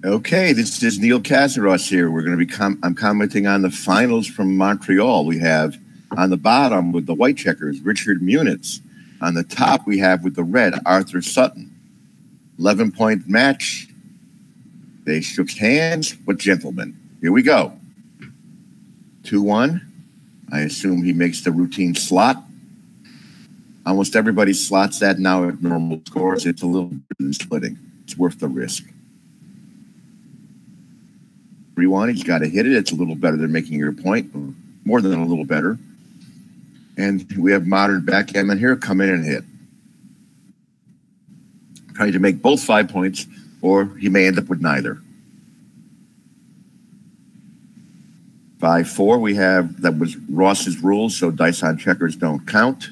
Okay, this is Neil Kazaross here. We're going to be I'm commenting on the finals from Montreal. We have on the bottom with the white checkers, Richard Munitz. On the top, we have with the red, Arthur Sutton. 11-point match. They shook hands, but gentlemen. Here we go. 2-1. I assume he makes the routine slot. Almost everybody slots that now at normal scores. It's a little better than splitting. It's worth the risk. 3-1, he's got to hit it. It's a little better than making your point, more than a little better. And we have modern backgammon here. Come in and hit. Trying to make both 5 points, or he may end up with neither. 5-4, we have, that was Ross's rule, so dice on checkers don't count.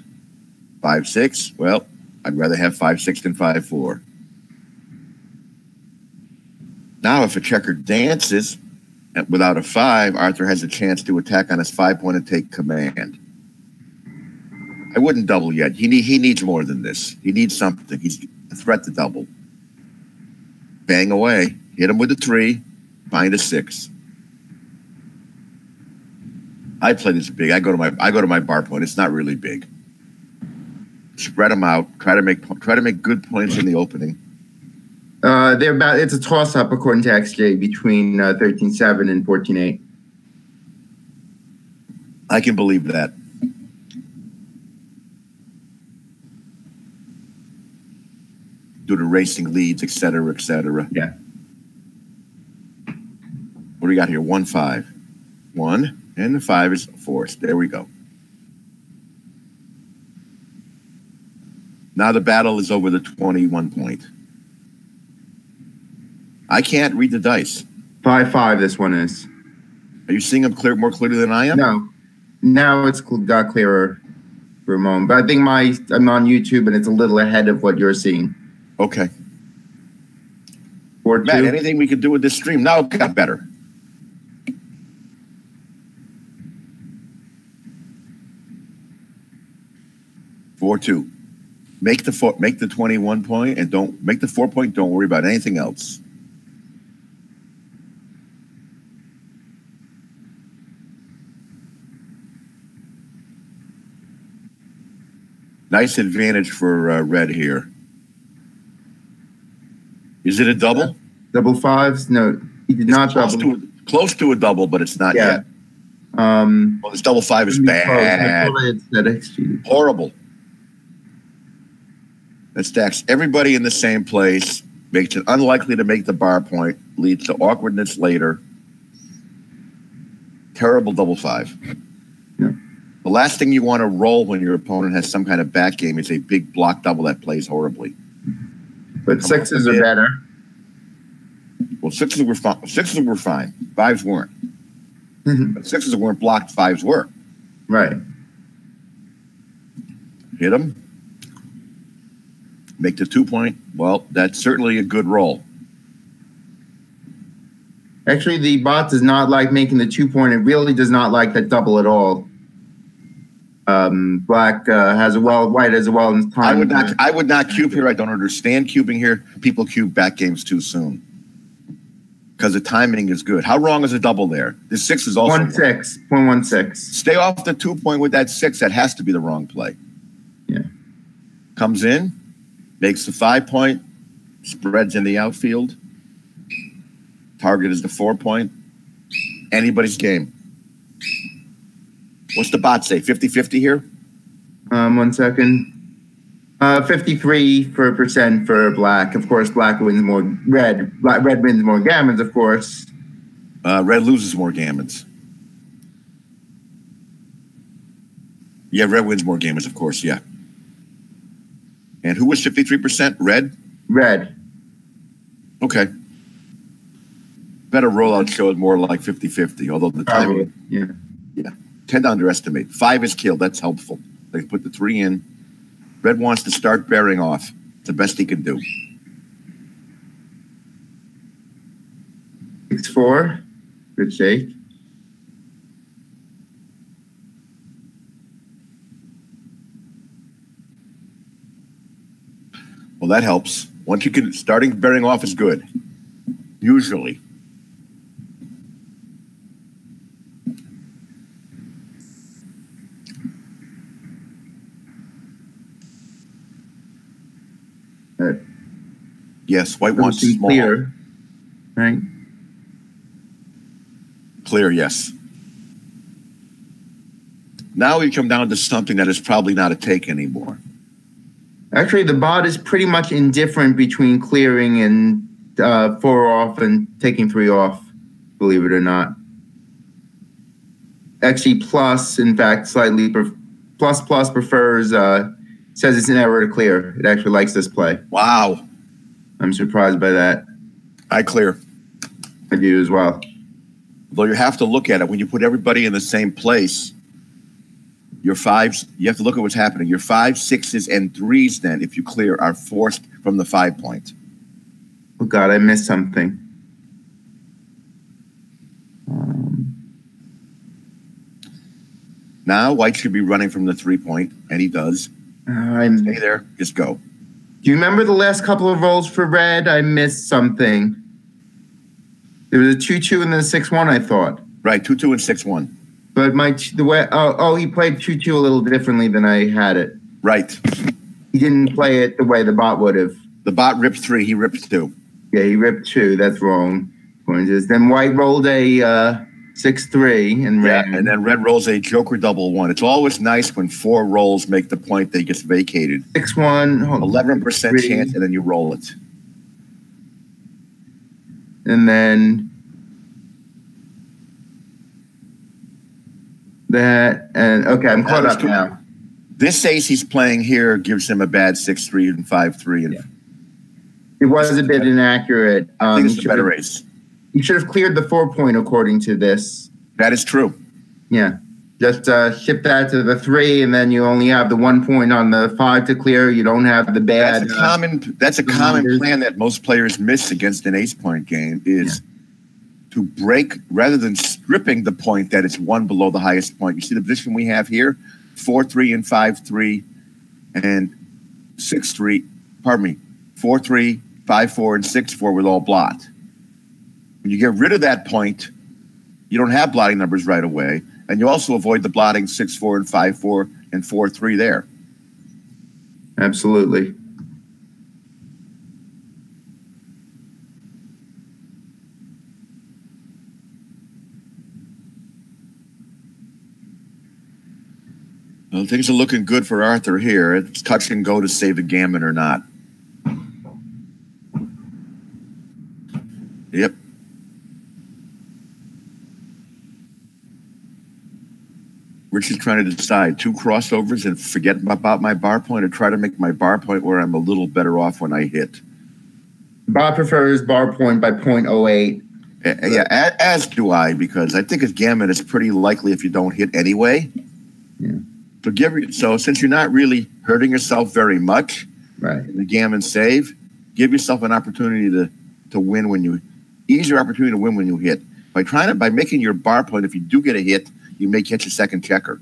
5-6, well, I'd rather have 5-6 than 5-4. Now, if a checker dances without a 5, Arthur has a chance to attack on his 5-point and take command. I wouldn't double yet. He needs more than this. He needs something. He's a threat to double. Bang away. Hit him with a 3. Find a 6. I play this big. I go to my bar point. It's not really big. Spread them out. Try to make good points in the opening. It's a toss-up according to XJ between 13-7 and 14-8. I can believe that. Due to racing leads, et cetera, et cetera. Yeah. What do we got here? 1-5. 1, and the 5 is forced. There we go. Now the battle is over the 21 point. I can't read the dice. 5-5, this one is. Are you seeing them more clearly than I am? No. Now it's got clearer for a moment. But I think I'm on YouTube and it's a little ahead of what you're seeing. Okay. 4-2. Matt, anything we can do with this stream? Now it got better. (4-2). Make the 21 point and don't make the 4 point. Don't worry about anything else. Nice advantage for red here. Is it a double? Double 5s? No, he did not double. Close to a double, but it's not yet. Well, this double 5 is bad. Horrible. That stacks everybody in the same place, makes it unlikely to make the bar point, leads to awkwardness later. Terrible double 5. Yeah. The last thing you want to roll when your opponent has some kind of back game is a big block double that plays horribly. But 6s are better. Well, 6s were fine. 6s were fine. 5s weren't. But 6s weren't blocked. 5s were. Right. Hit them. Make the 2 point. Well, that's certainly a good roll. Actually, the bot does not like making the 2 point. It really does not like that double at all. Black has a white has a well in time. I would not cube here. I don't understand cubing here. People cube back games too soon because the timing is good. How wrong is a double there? The 6 is also 0.16. Stay off the 2 point with that 6. That has to be the wrong play. Yeah. Comes in, makes the 5 point, spreads in the outfield. Target is the 4 point. Anybody's game. What's the bot say? 50-50 here? 1 second. 53% for black. Of course, black wins more red. Red wins more gammons, of course. Red loses more gammons. Yeah, red wins more gammons, of course, yeah. And who was 53%? Red? Red. Okay. Better rollout showed more like 50-50, although the timing. Yeah. Yeah. Tend to underestimate. 5 is killed. That's helpful. They put the 3 in. Red wants to start bearing off. It's the best he can do. 6-4. Good shake. Well, that helps. Once you can, starting bearing off is good. usually. Yes, white wants small. Clear, right? Clear, yes. Now we come down to something that is probably not a take anymore. Actually, the bot is pretty much indifferent between clearing and 4 off and taking 3 off, believe it or not. XE plus, in fact, slightly plus prefers, says it's an error to clear. It actually likes this play. Wow. I'm surprised by that. I clear. I do as well. Though you have to look at it. When you put everybody in the same place, your 5s, you have to look at what's happening. Your 5s, 6s, and 3s then, if you clear, are forced from the 5 point. Oh, God, I missed something. Now, white should be running from the 3 point, and he does. Stay there. Just go. Do you remember the last couple of rolls for red? I missed something. There was a 2-2 and then a 6-1, I thought. Right, 2-2 and 6-1. But the way he played 2-2 a little differently than I had it. Right. He didn't play it the way the bot would have. The bot ripped 3, he ripped 2. Yeah, he ripped 2. That's wrong. Then white rolled a 6-3 and red. Yeah, and then red rolls a joker double 1. It's always nice when 4 rolls make the point that gets vacated. 6-1. 11% chance, and then you roll it. And then that, and okay, I'm caught up now. This ace he's playing here gives him a bad 6-3 and 5-3. And it was a bit inaccurate. I think it's a better ace. You should have cleared the 4 point according to this. That is true. Yeah. Just ship that to the 3, and then you only have the 1 point on the 5 to clear. You don't have the bad. That's a common plan that most players miss against an ace point game is to break, rather than stripping the point that it's 1 below the highest point. You see the position we have here? 4-3 and 5-3 and 6-3. Pardon me. 4-3, 5-4, and 6-4 with all blocked. When you get rid of that point, you don't have blotting numbers right away. And you also avoid the blotting 6-4 and 5-4 and 4-3 there. Absolutely. Well, things are looking good for Arthur here. It's touch and go to save the gammon or not. Yep. Rich is trying to decide 2 crossovers and forget about my bar point, or try to make my bar point where I'm a little better off when I hit. Bob prefers bar point by 0.08. Yeah, as do I, because I think his gammon is pretty likely if you don't hit anyway. Yeah. So since you're not really hurting yourself very much, right, in the gammon save, give yourself an opportunity to win when you easier opportunity to win when you hit. By making your bar point, if you do get a hit, you may catch a second checker.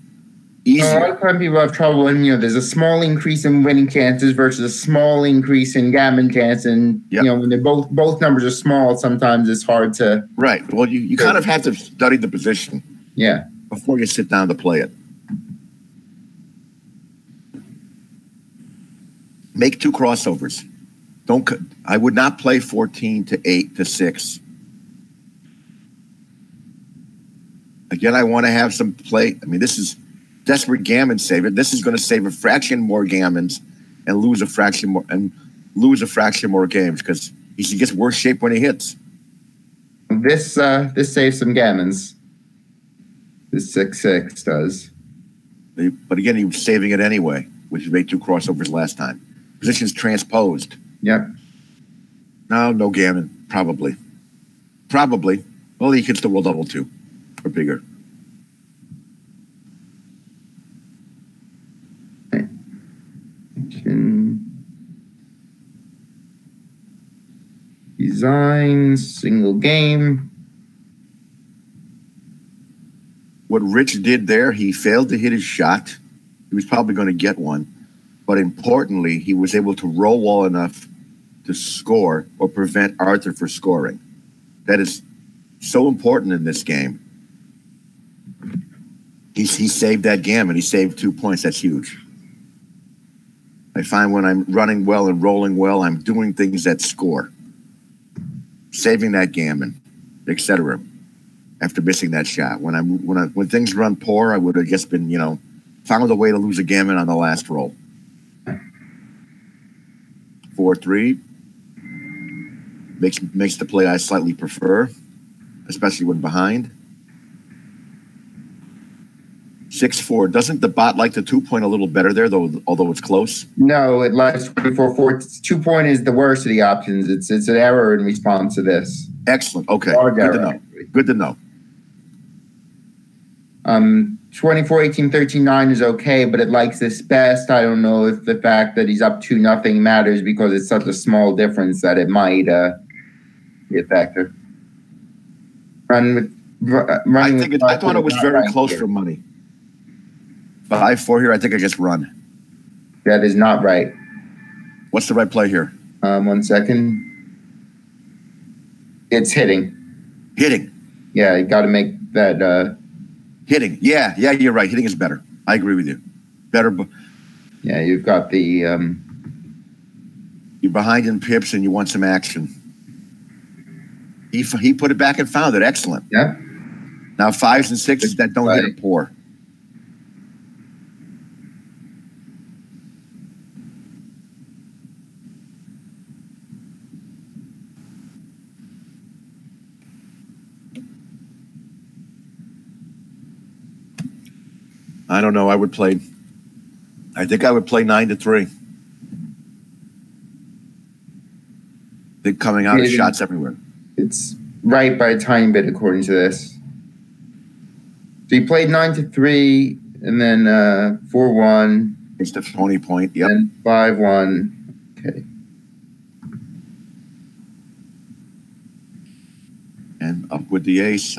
Easier. A lot of time people have trouble when there's a small increase in winning chances versus a small increase in gammon chance, and when they're both numbers are small, sometimes it's hard to. Right. Well, you kind of have to study the position. Yeah. Before you sit down to play it. Make 2 crossovers. I would not play 14 to 8 to 6. Again, I want to have some play. I mean, this is desperate gammon saver. This is going to save a fraction more gammons and lose a fraction more games because he gets worse shape when he hits. This saves some gammons. This 6-6 does. But again, he was saving it anyway, which made 2 crossovers last time. Positions transposed. Yep. No gammon. Probably. Well, he can still roll double 2 or bigger. Design, single game. What Rich did there, he failed to hit his shot. He was probably going to get one. But importantly, he was able to roll well enough to score or prevent Arthur from scoring. that is so important in this game. He saved that gammon. He saved 2 points. That's huge. I find when I'm running well and rolling well, I'm doing things that score. Saving that gammon, etc. After missing that shot. When things run poor, I would have just been, found a way to lose a gammon on the last roll. 4-3 makes the play I slightly prefer, especially when behind. 6-4. Doesn't the bot like the 2-point a little better there, though? Although it's close. No, it likes 24-4. 2-point is the worst of the options. It's an error in response to this. Excellent. Okay. Good to know. Good to know. 24, 18, 13, 9 is okay, but it likes this best. I don't know if the fact that he's up 2-0 matters because it's such a small difference that it might be a factor. I thought it was very close for money. 5-4 here. I think I just run. That is not right. What's the right play here? 1 second. It's hitting. Hitting. Yeah, you got to make that. Hitting. Yeah, you're right. Hitting is better. I agree with you. Better. Yeah, you've got the. You're behind in pips and you want some action. He put it back and found it. Excellent. Yeah. Now 5s and 6s that don't hit are poor. I don't know. I think I would play 9-3. They're coming out of shots everywhere. It's right by a tiny bit according to this. So you played 9-3 and then 4-1. It's the 20 point. Yep. And 5-1. Okay. And up with the ace.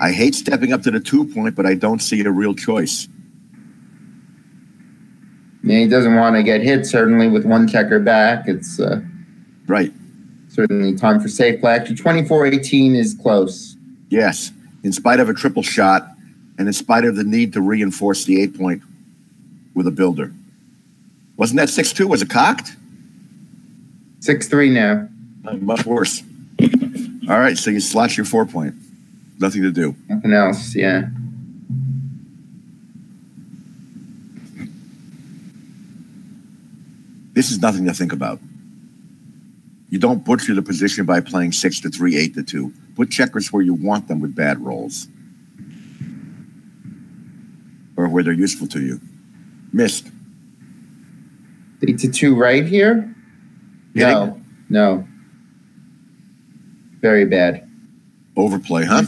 I hate stepping up to the 2-point, but I don't see a real choice. Yeah, he doesn't want to get hit, certainly, with one checker back. It's right. Certainly time for safe play. Actually, 24-18 is close. Yes, in spite of a triple shot and in spite of the need to reinforce the 8-point with a builder. Wasn't that 6-2? Was it cocked? 6-3 now. Much worse. All right, so you slot your 4-point. Nothing to do. Nothing else, yeah. This is nothing to think about. You don't butcher the position by playing 6-3, 8-2. Put checkers where you want them with bad rolls. Or where they're useful to you. Missed. 8-2 right here? Hitting? No. Very bad. Overplay, huh?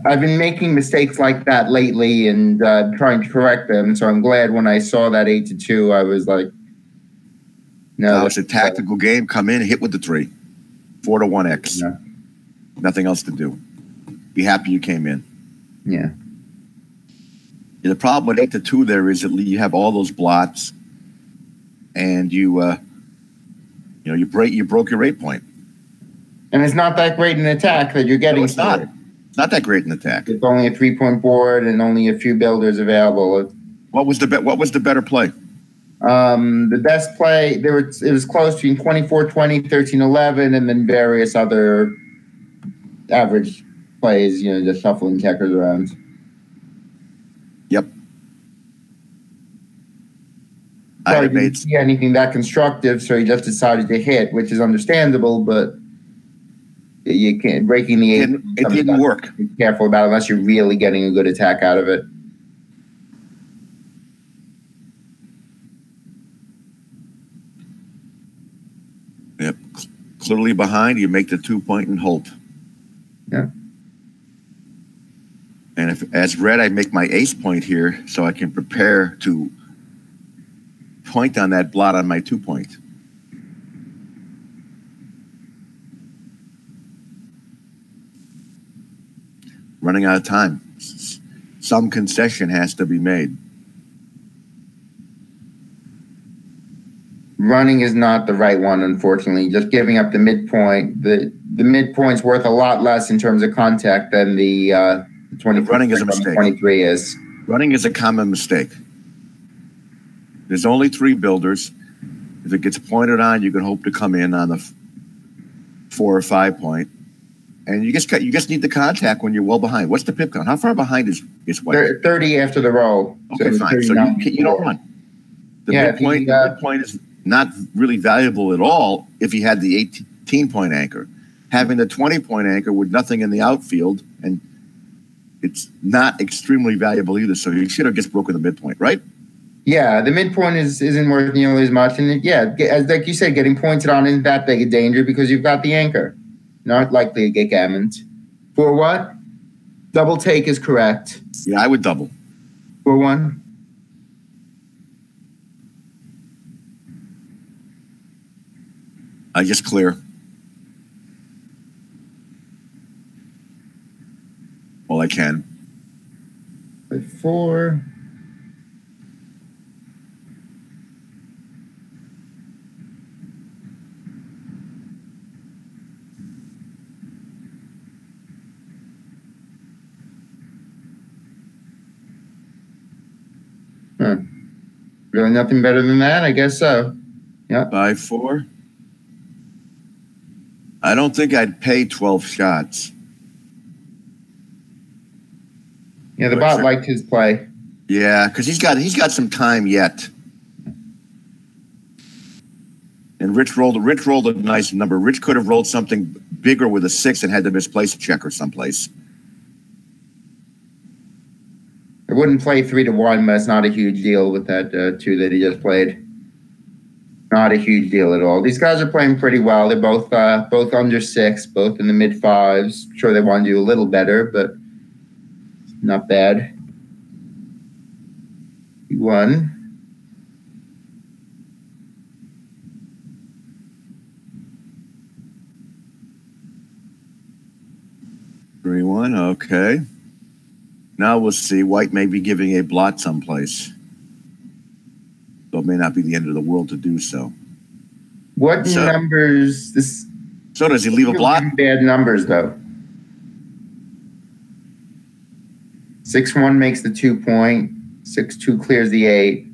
I've been making mistakes like that lately and trying to correct them. So I'm glad when I saw that 8-2, I was like, no. Now it's a tactical game. Come in, hit with the 3. 4-1X. Yeah. Nothing else to do. Be happy you came in. Yeah. The problem with 8-2 there is that you have all those blots, and you broke your 8-point. And it's not that great an attack that you're getting. No, it's not. It's not that great an attack. It's only a 3-point board and only a few builders available. What was the better play? The best play it was close between 24-20, 13-11, and then various other average plays. Just shuffling checkers around. Yep. I didn't see anything that constructive, so he just decided to hit, which is understandable, but. You can't breaking the 8. It didn't work. Be careful about it unless you're really getting a good attack out of it. Yep. Clearly behind, you make the 2-point and hold. Yeah. And if as red, I make my ace point here so I can prepare to point on that blot on my 2-point. Running out of time. Some concession has to be made. Running is not the right one, unfortunately. Just giving up the midpoint. The the midpoint's worth a lot less in terms of contact than the 20. Running is a mistake. 23 is. Running is a common mistake. There's only 3 builders. If it gets pointed on, you can hope to come in on the 4 or 5 point. And you just need the contact when you're well behind. What's the pip count? How far behind is White? 30 after the roll. Okay, so fine. So you don't run. The midpoint is not really valuable at all if he had the 18-point anchor. Having the 20-point anchor with nothing in the outfield, and it's not extremely valuable either. So you should have just broken the midpoint, right? Yeah, the midpoint isn't worth nearly as much. And as like you said, getting pointed on isn't that big a danger because you've got the anchor. Not likely to get gammoned. For what? Double take is correct. Yeah, I would double. For 1. I just clear. Well, I can. 4. Really nothing better than that? I guess so. Yeah. 5-4. I don't think I'd pay 12 shots. Yeah, the bot liked his play. Yeah, because he's got some time yet. And Rich rolled a nice number. Rich could have rolled something bigger with a 6 and had to misplace a checker someplace. I wouldn't play 3-1, but it's not a huge deal with that 2 that he just played. Not a huge deal at all. These guys are playing pretty well. They're both under 6, both in the mid 5s. Sure, they want to do a little better, but not bad. 1. Three, 1, okay. Now we'll see. White may be giving a blot someplace. So it may not be the end of the world to do so. What numbers? So does he leave a blot? Bad numbers, though. 6-1 makes the 2-point. 6-2 clears the 8.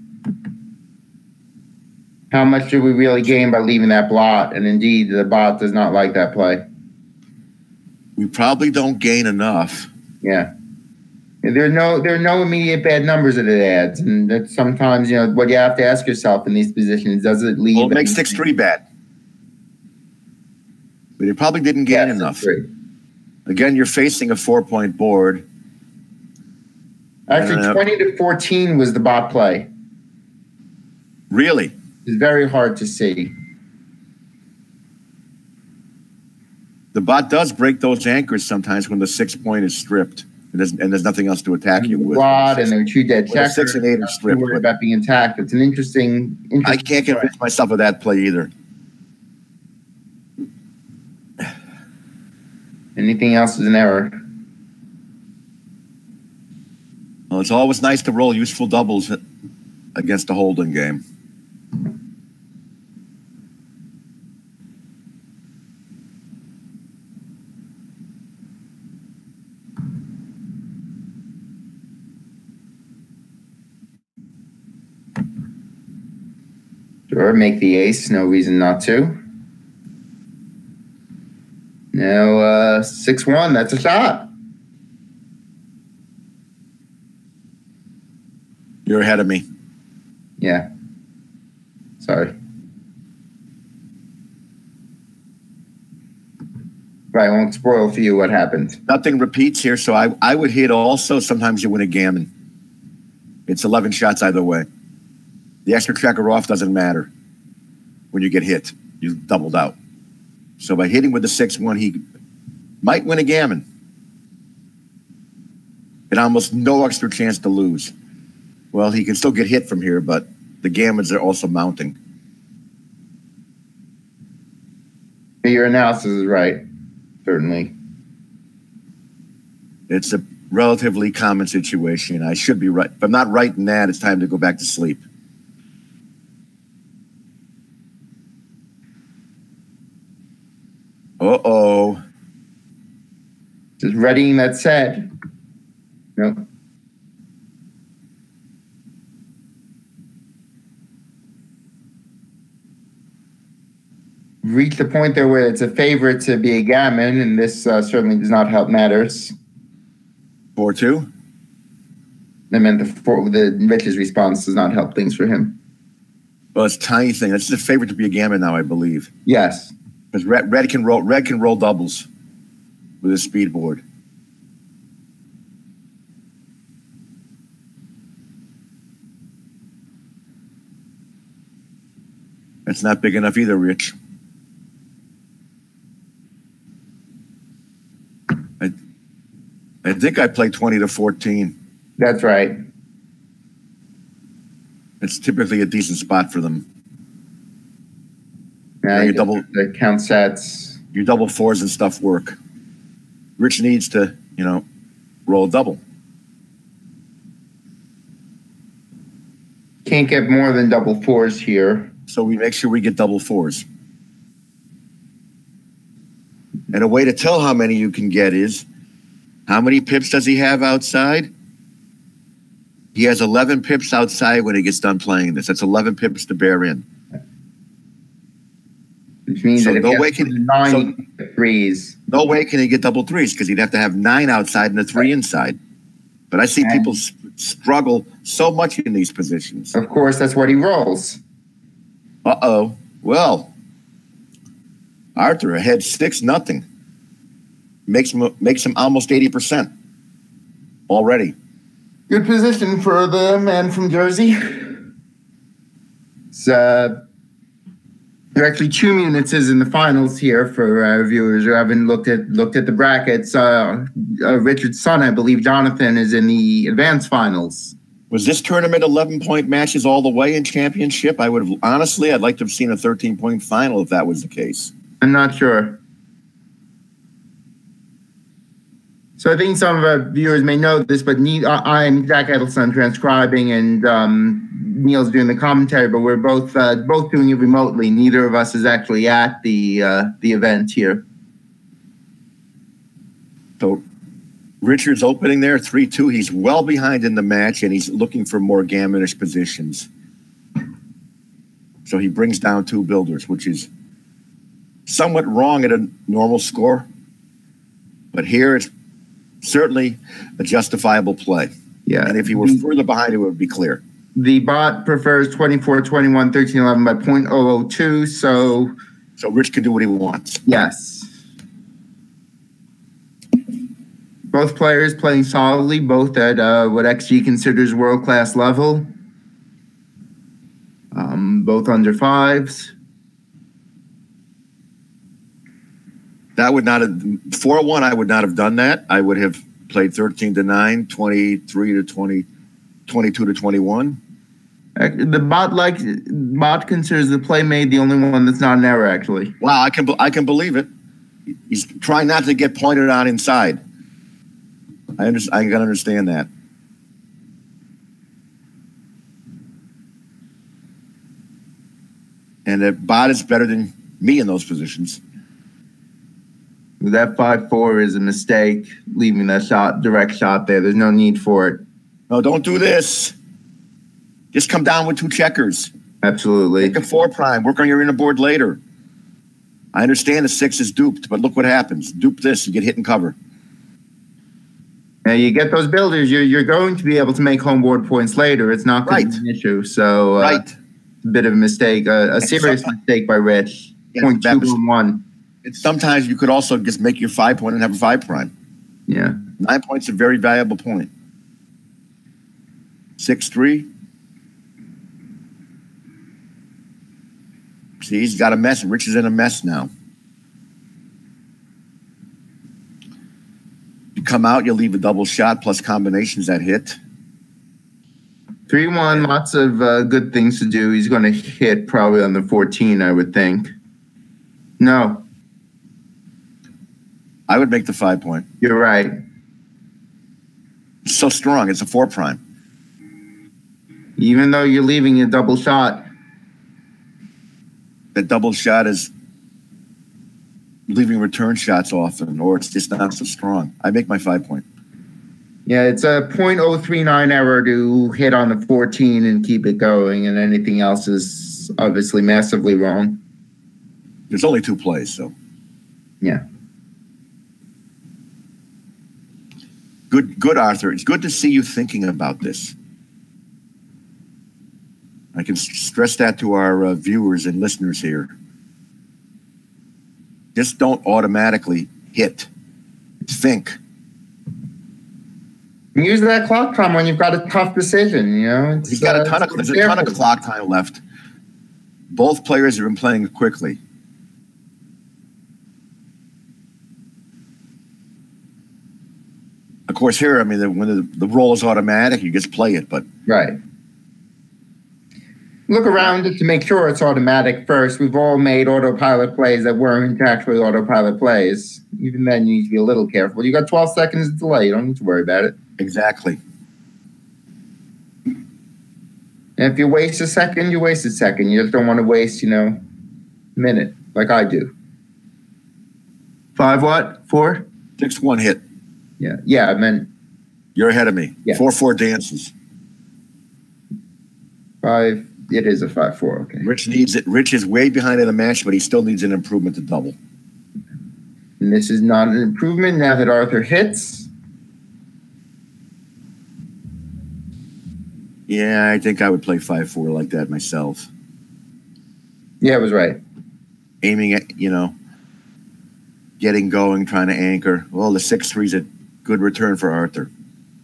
How much do we really gain by leaving that blot? And indeed, the bot does not like that play. We probably don't gain enough. Yeah. There are no immediate bad numbers that it adds, and that sometimes what you have to ask yourself in these positions: does it leave? Well, it makes 6-3 bad, but it probably didn't gain enough. 6-3. Again, you're facing a 4-point board. Actually, 20-14 was the bot play. Really? It's very hard to see. The bot does break those anchors sometimes when the 6-point is stripped. And there's nothing else to attack you with. And there are 2 dead checkers. 6 and 8 are stripped. Worried about being attacked. It's an interesting I can't convince myself of that play either. Anything else is an error. Well, it's always nice to roll useful doubles against a holding game. Sure, make the ace. No reason not to. Now 6-1. That's a shot. You're ahead of me. Yeah. Sorry. Right, I won't spoil for you what happened. Nothing repeats here, so I would hit also. Sometimes you win a gammon. It's 11 shots either way. The extra checker off doesn't matter when you get hit. You doubled out. So by hitting with the 6-1, he might win a gammon. And almost no extra chance to lose. Well, he can still get hit from here, but the gammons are also mounting. Your analysis is right, certainly. It's a relatively common situation. I should be right. If I'm not right in that, it's time to go back to sleep. Uh-oh. Just readying that set. Nope. Reached the point there where it's a favorite to be a gammon, and this certainly does not help matters. 4-2? I meant the Rich's response does not help things for him. Well, it's a tiny thing. It's a favorite to be a gammon now, I believe. Yes. Because red can roll doubles with his speed board. That's not big enough either, Rich. I think I played 20-14. That's right. It's typically a decent spot for them. Yeah, your double the count sets. Your double fours and stuff work. Rich needs to, roll a double. Can't get more than double fours here. So we make sure we get double fours. And a way to tell how many you can get is, how many pips does he have outside? He has 11 pips outside when he gets done playing this. That's 11 pips to bear in. Which means that no way can nine threes. No way can he get double threes because he'd have to have 9 outside and a 3 inside. But I see people struggle so much in these positions. Of course, that's what he rolls. Uh-oh. Well, Arthur ahead 6-0. Makes him almost 80% already. Good position for the man from Jersey. There are actually 2 Munitzes in the finals here for our viewers who haven't looked at the brackets. Richard's son, I believe, Jonathan, is in the advanced finals. Was this tournament 11-point matches all the way in championship? I'd like to have seen a 13-point final if that was the case. I'm not sure. So I think some of our viewers may know this, but I'm Jack Edelson transcribing, and Neil's doing the commentary. But we're both doing it remotely. Neither of us is actually at the event here. So Richard's opening there 3-2. He's well behind in the match, and he's looking for more gammonish positions. So he brings down 2 builders, which is somewhat wrong at a normal score. But here it's certainly a justifiable play. Yeah. And if he were further behind, it would be clear. The bot prefers 24, 21, 13, 11 by 0.002. So Rich can do what he wants. Yes. Both players playing solidly, both at what XG considers world-class level. Both under 5s. That would not have 4-1. I would not have done that. I would have played 13-9, 23-20, 22-21. The bot considers the play made the only one that's not an error. Actually, wow, I can believe it. He's trying not to get pointed on inside. I can understand that. And the bot is better than me in those positions. That 5-4 is a mistake, leaving that direct shot there. There's no need for it. No, don't do this. Just come down with 2 checkers. Absolutely. Take a 4 prime. Work on your inner board later. I understand the 6 is duped, but look what happens. Dupe this, you get hit and cover. Now you get those builders, you're going to be able to make home board points later. It's not going to be an issue. So right. A bit of a mistake, a serious mistake by Rich. Yeah, 0.211. And sometimes you could also just make your 5 point and have a 5 prime. Yeah. 9 points is a very valuable point. 6-3. See, he's got a mess. Rich is in a mess now. You come out, you'll leave a double shot plus combinations that hit. 3-1, lots of good things to do. He's going to hit probably on the 14, I would think. No. I would make the 5 point. You're right. It's so strong. It's a 4 prime. Even though you're leaving a double shot. That double shot is leaving return shots often, or it's just not so strong. I make my 5 point. Yeah, it's a .039 error to hit on the 14 and keep it going, and anything else is obviously massively wrong. There's only 2 plays, so. Yeah. Good, Arthur. It's good to see you thinking about this. I can stress that to our viewers and listeners here. Just don't automatically hit. Think. Use that clock time when you've got a tough decision, you know? He's got there's a ton of clock time left. Both players have been playing quickly. Of course, here, I mean, when the roll is automatic, you just play it, but... Right. Look around it to make sure it's automatic first. We've all made autopilot plays that weren't actually autopilot plays. Even then, you need to be a little careful. You got 12 seconds of delay. You don't need to worry about it. Exactly. And if you waste a second, you waste a second. You just don't want to waste, a minute, like I do. 5 what? 4? 6-1 hit. Yeah, I meant... You're ahead of me. Yeah. 4-4 dances. 5... It is a 5-4, okay. Rich needs it. Rich is way behind in the match, but he still needs an improvement to double. And this is not an improvement now that Arthur hits. Yeah, I think I would play 5-4 like that myself. Yeah, it was right. Aiming at, getting going, trying to anchor. Well, the 6-3 is a good return for Arthur.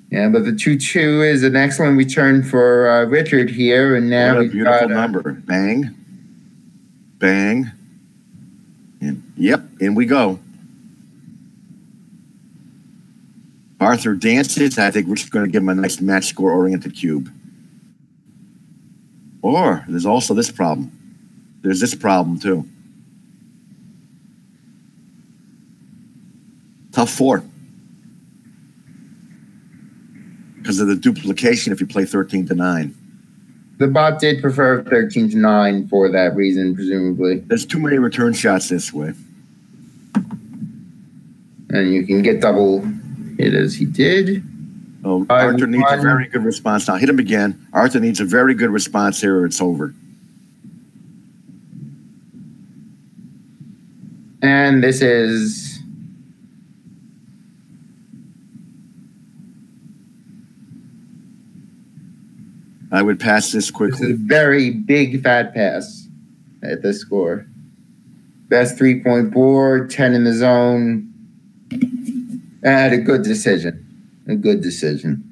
Yeah, but the 2-2 is an excellent return for Richard here, and now what a beautiful number. Bang, bang, and yep, in we go. Arthur dances. I think Richard's going to give him a nice match score-oriented cube. Or there's also this problem. There's this problem too. Tough 4. Because of the duplication if you play 13-9. The bot did prefer 13-9 for that reason, presumably. There's too many return shots this way. And you can get double hit as he did. Oh, Arthur needs a very good response now. Hit him again. Arthur needs a very good response here or it's over. And this is... I would pass this quickly. This is a very big fat pass at this score. Best 3-point board, 10 in the zone. And a good decision. A good decision.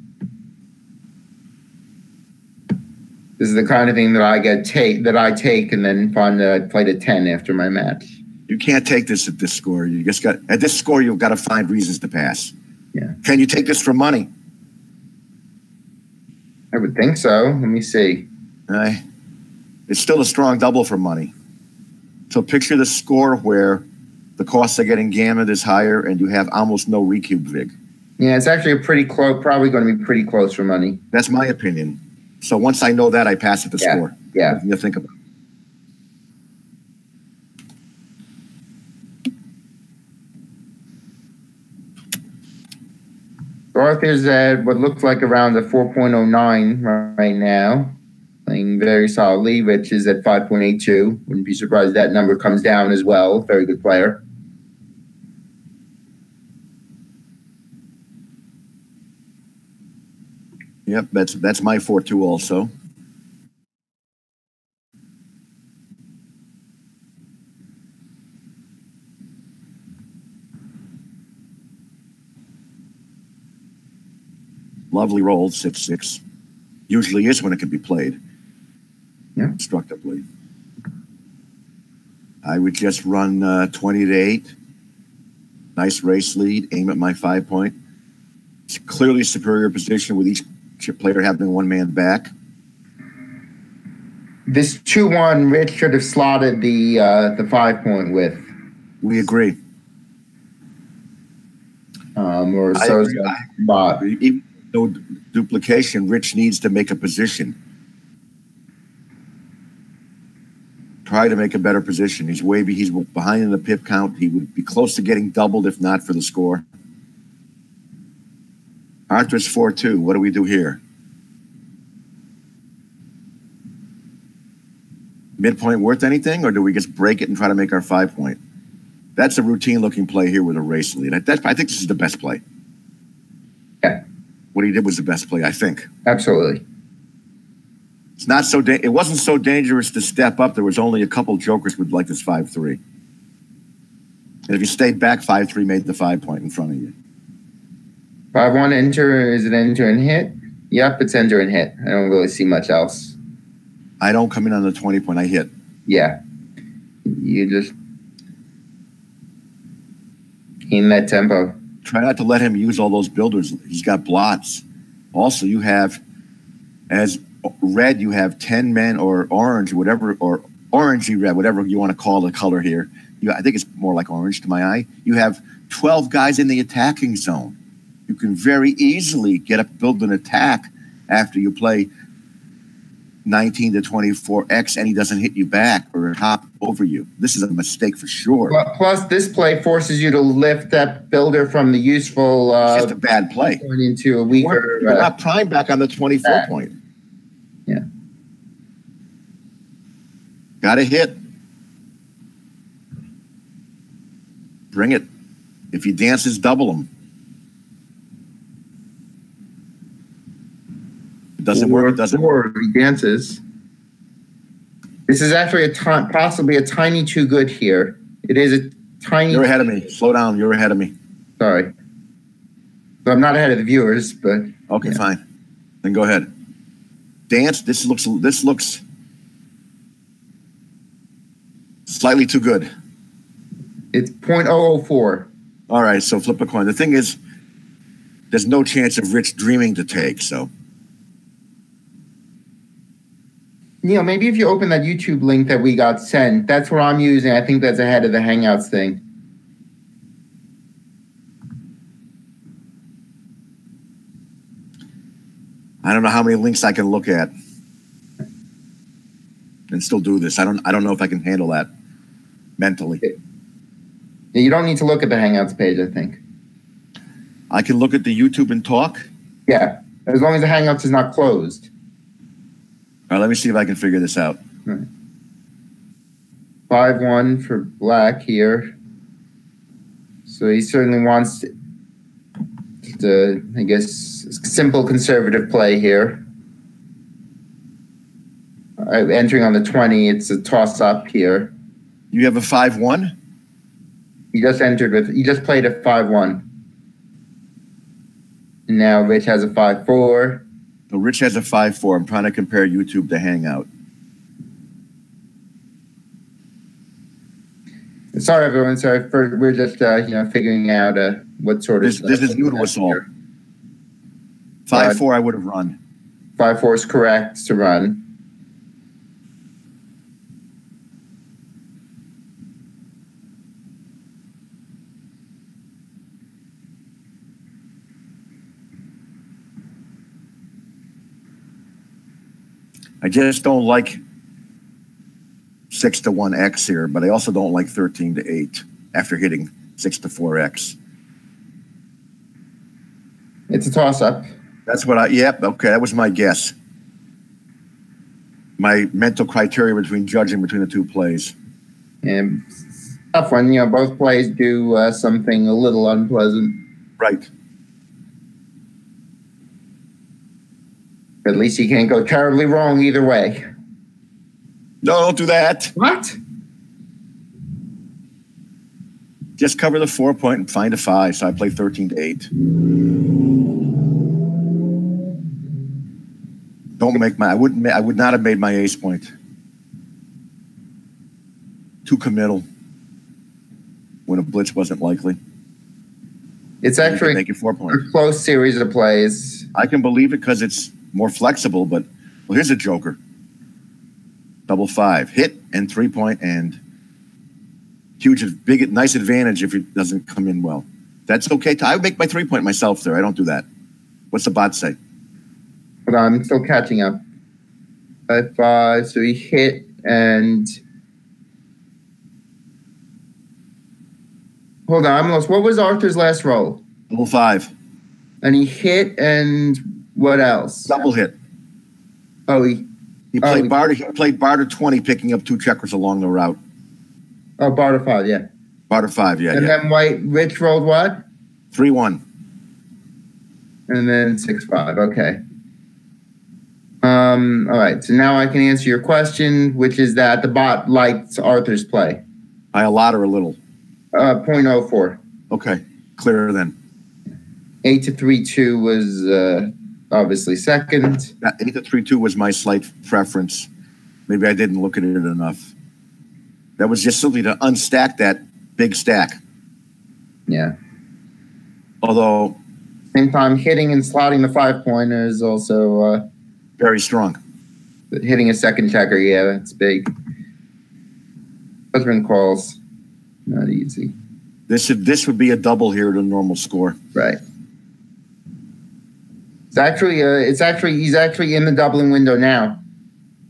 This is the kind of thing that I take and then find that I played a 10 after my match. You can't take this at this score. You just got at this score you've got to find reasons to pass. Yeah. Can you take this for money? I would think so. Let me see. It's still a strong double for money. So picture the score where the costs of getting gamut is higher and you have almost no recube vig. Yeah, it's actually a pretty close, probably going to be pretty close for money. That's my opinion. So once I know that, I pass it the score. Yeah. Nothing to think about. Arthur's at what looks like around a 4.09 right now, playing very solidly. Rich is at 5.82. Wouldn't be surprised if that number comes down as well. Very good player. Yep, that's my 4-2 also. Lovely roll, 6-6. Usually is when it can be played. Yeah. Constructively. I would just run 20-8. Nice race lead. Aim at my 5-point. It's clearly superior position with each player having one man back. This 2-1, Rich should have slotted the 5-point with. We agree. Or so bot. Even no duplication, Rich needs to make a position. try to make a better position. He's behind in the pip count. He would be close to getting doubled if not for the score. Arthur's 4-2. What do we do here? Midpoint worth anything, or do we just break it and try to make our 5 point? That's a routine-looking play here with a race lead. I think this is the best play. Yeah. What he did was the best play, I think. Absolutely. It's not so. It wasn't so dangerous to step up. There was only a couple jokers with like this 5-3. And if you stayed back, 5-3 made the 5 point in front of you. 5-1 enter. Is it enter and hit? Yep, it's enter and hit. I don't really see much else. I don't come in on the 20 point. I hit. Yeah. You just in that tempo. Try not to let him use all those builders. He's got blots. Also, you have, as red, you have 10 men or orange, whatever, or orangey red, whatever you want to call the color here. I think it's more like orange to my eye. You have 12 guys in the attacking zone. You can very easily build an attack after you play 19 to 24x and he doesn't hit you back or hop over you. This is a mistake for sure. Well, plus, this play forces you to lift that builder from the useful. It's just a bad play. Into a weaker. You're not prime back on the 24 point. Yeah. Got to hit. Bring it. If he dances, double him. It doesn't work. It doesn't work. He dances. This is actually possibly a tiny too good here. It is a tiny. You're ahead of me. Slow down. You're ahead of me. Sorry. So I'm not ahead of the viewers, but okay, fine. Then go ahead. Dance. This looks slightly too good. It's 0.004. All right, so flip a coin. The thing is, there's no chance of Rich dreaming to take, so. Neil, maybe if you open that YouTube link that we got sent, that's what I'm using. I think that's ahead of the Hangouts thing. I don't know how many links I can look at and still do this. I don't know if I can handle that mentally. Yeah, you don't need to look at the Hangouts page, I think. I can look at the YouTube and talk? Yeah, as long as the Hangouts is not closed. All right, let me see if I can figure this out. Right. 5-1 for black here. So he certainly wants to, I guess, simple conservative play here. Entering on the 20, it's a toss-up here. You have a 5-1? He just played a 5-1. And now Rich has a 5-4. So Rich has a 5-4. I'm trying to compare YouTube to Hangout. Sorry, everyone. Sorry, we're just figuring out what sort of. This is new to us all. 5-4, I would have run. 5-4 is correct to run. I just don't like 6 to 1x here, but I also don't like 13 to 8 after hitting 6 to 4x. It's a toss-up. That's what yep, okay, that was my guess. My mental criteria judging between the two plays. And tough one, both plays do something a little unpleasant. Right. At least you can't go terribly wrong either way. No, don't do that. What? Just cover the 4 point and find a 5. So I play 13 to 8. Don't make I would not have made my ace point. Too committal when a blitz wasn't likely. It's actually make it 4 points. A close series of plays. I can believe it because it's more flexible, but here's a joker. Double 5. Hit and 3 point and nice advantage if it doesn't come in well. That's okay. I would make my 3 point myself there. I don't do that. What's the bot say? Hold on, I'm still catching up. 5-5, so he hit and Hold on, I'm lost. What was Arthur's last roll? Double 5. And he hit, and what else? Double hit. Oh, He played barter. He played barter 20, picking up 2 checkers along the route. Oh, barter 5, yeah. Barter 5, yeah. And then Rich rolled what? 3-1. And then 6-5. Okay. All right. So now I can answer your question, which is that the bot likes Arthur's play. By a lot or a little? 0.04. Okay. Clearer then. 8-3-2 was obviously second. 8-3-2 was my slight preference. Maybe I didn't look at it enough. That was just simply to unstack that big stack. Yeah. Although, same time, hitting and slotting the 5-pointer is also very strong. Hitting a second checker, yeah, that's big. Husband calls, not easy. This would be a double here at a normal score. Right. He's actually in the doubling window now.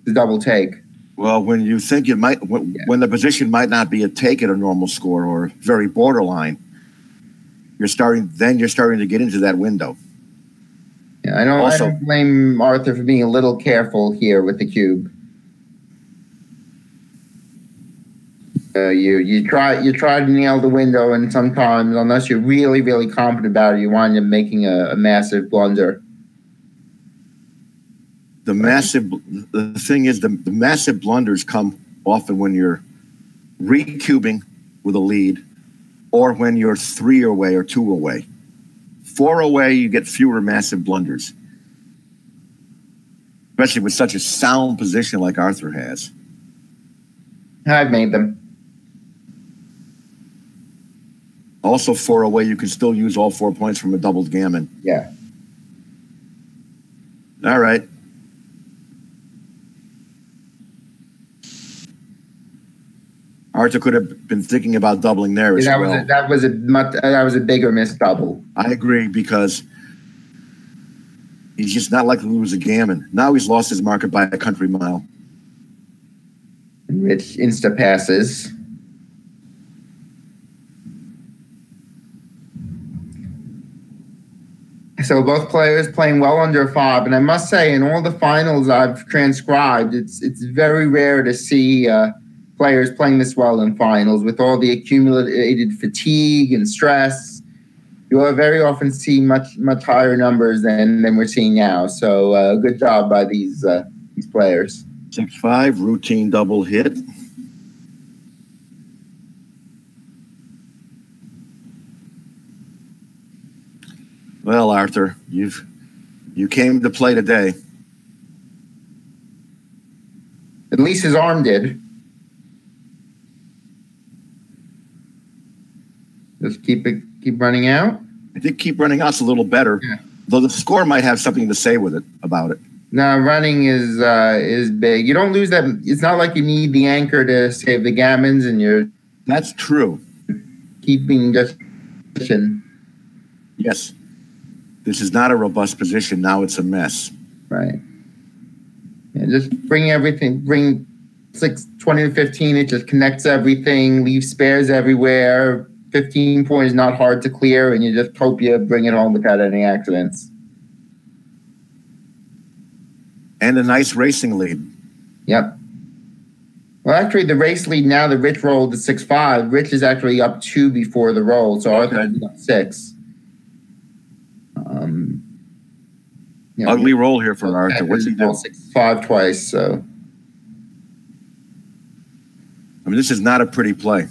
The double take. Well, when you think it might, when the position might not be a take at a normal score or very borderline, you're starting to get into that window. Yeah, I don't blame Arthur for being a little careful here with the cube. You try to nail the window, and sometimes, unless you're really, really confident about it, you wind up making a massive blunder. The thing is, the massive blunders come often when you're recubing with a lead, or when you're 3 away or 2 away. 4 away, you get fewer massive blunders, especially with such a sound position like Arthur has. I've made them. Also, 4 away, you can still use all 4 points from a doubled gammon. Yeah. All right. Arthur could have been thinking about doubling there as well. That was a bigger missed double. I agree, because he's just not likely to lose a gammon. Now he's lost his market by a country mile. Rich insta passes. So both players playing well under 5, and I must say, in all the finals I've transcribed, it's very rare to see players playing this well in finals with all the accumulated fatigue and stress. You will very often see much higher numbers than we're seeing now. So good job by these players. 6-5, routine double hit. Well, Arthur, you came to play today. At least his arm did. Just keep running out. I think keep running out's a little better, yeah. Though the score might have something to say about it. No, running is big. You don't lose that. It's not like you need the anchor to save the gammons, and you're. That's true. Keeping just position. Yes, this is not a robust position. Now it's a mess. Right. Yeah, just bring everything. Bring 20 to 15. It just connects everything. Leave spares everywhere. 15 point is not hard to clear, and you just hope you bring it home without any accidents. And a nice racing lead. Yep. Well, actually, the race lead now, the Rich rolled to 6-5. Rich is actually up 2 before the roll, so Arthur is up 6. Ugly roll here for Arthur. What's he doing? 6-5 twice, so. I mean, this is not a pretty play.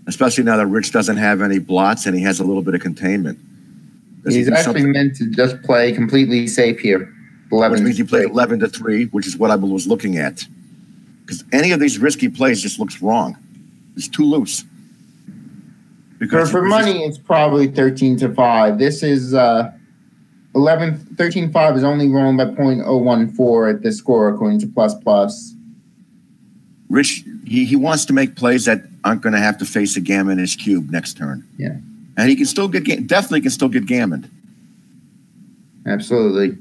Especially now that Rich doesn't have any blots and he has a little bit of containment. He's actually meant to just play completely safe here. Which means he played 11-3, which is what I was looking at. Because any of these risky plays just looks wrong. It's too loose. Because for money, it's probably 13-5. This is 13-5 is only rolling by 0.014 at this score, according to Plus. Rich, he wants to make plays that aren't going to have to face a gammon his cube next turn. Yeah. And he can still definitely can still get gammoned. Absolutely.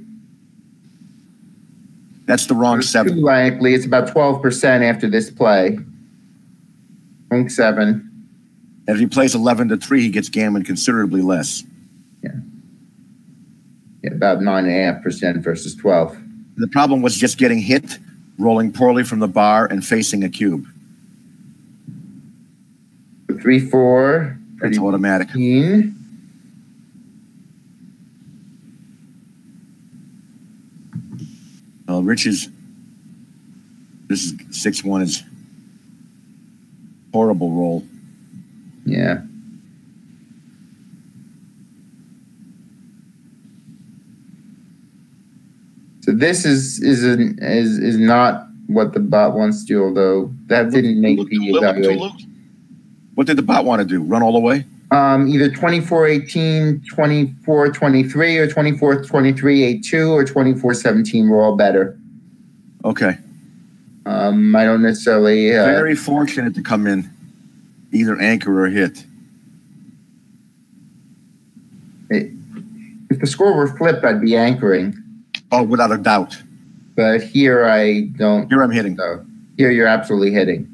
That's the wrong 7. Too likely. It's about 12% after this play. 7. And if he plays 11-3, he gets gammoned considerably less. Yeah, about 9.5% versus 12. The problem was just getting hit, rolling poorly from the bar, and facing a cube. 3-4. That's automatic. 15. This is 6-1 is horrible roll. Yeah. So this is not what the bot wants to do, although that didn't make the evaluation. What did the bot want to do? Run all the way? Either 24-18, 24-23, or 24-23-8-2, or 24-17 were all better. Okay. I don't necessarily... Very fortunate to come in either anchor or hit. If the score were flipped, I'd be anchoring. Oh, without a doubt. But here I don't... Here I'm hitting. So here you're absolutely hitting.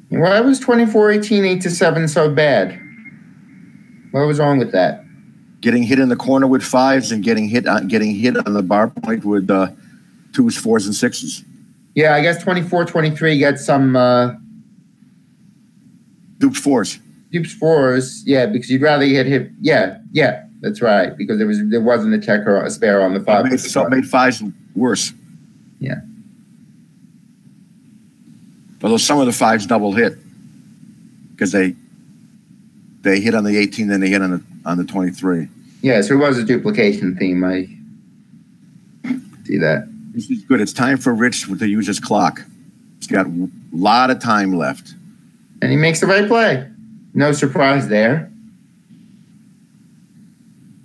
Why was 24-18, 8-7 so bad? What was wrong with that? Getting hit in the corner with 5s and getting hit on the bar point with 2s, 4s, and 6s. Yeah, I guess 24-23 gets some Dupes 4s. Dupes 4s, yeah, because you'd rather hit. Yeah, that's right. Because there wasn't a checker or a spare on the 5. So it made 5s worse. Yeah. Although some of the 5s double hit because they hit on the 18, then they hit on the 23. Yeah, so it was a duplication theme. I see that. This is good. It's time for Rich to use his clock. He's got a lot of time left. And he makes the right play. No surprise there.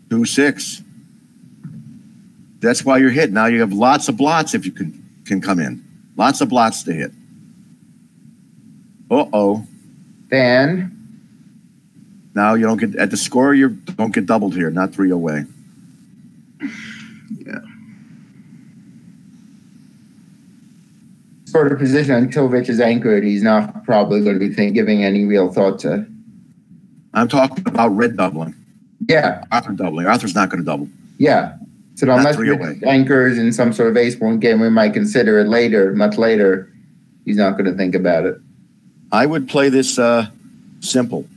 2-6. That's why you're hit. Now you have lots of blots if you can come in. Lots of blots to hit. Uh-oh. Then now you don't get at the score. You don't get doubled here. Not 3 away. Yeah. Sort of position until Rich is anchored. He's not probably going to be giving any real thought to. I'm talking about red doubling. Yeah. Arthur doubling. Arthur's not going to double. Yeah. So unless Rich anchors in some sort of ace-point game, we might consider it later, much later. He's not going to think about it. I would play this simple.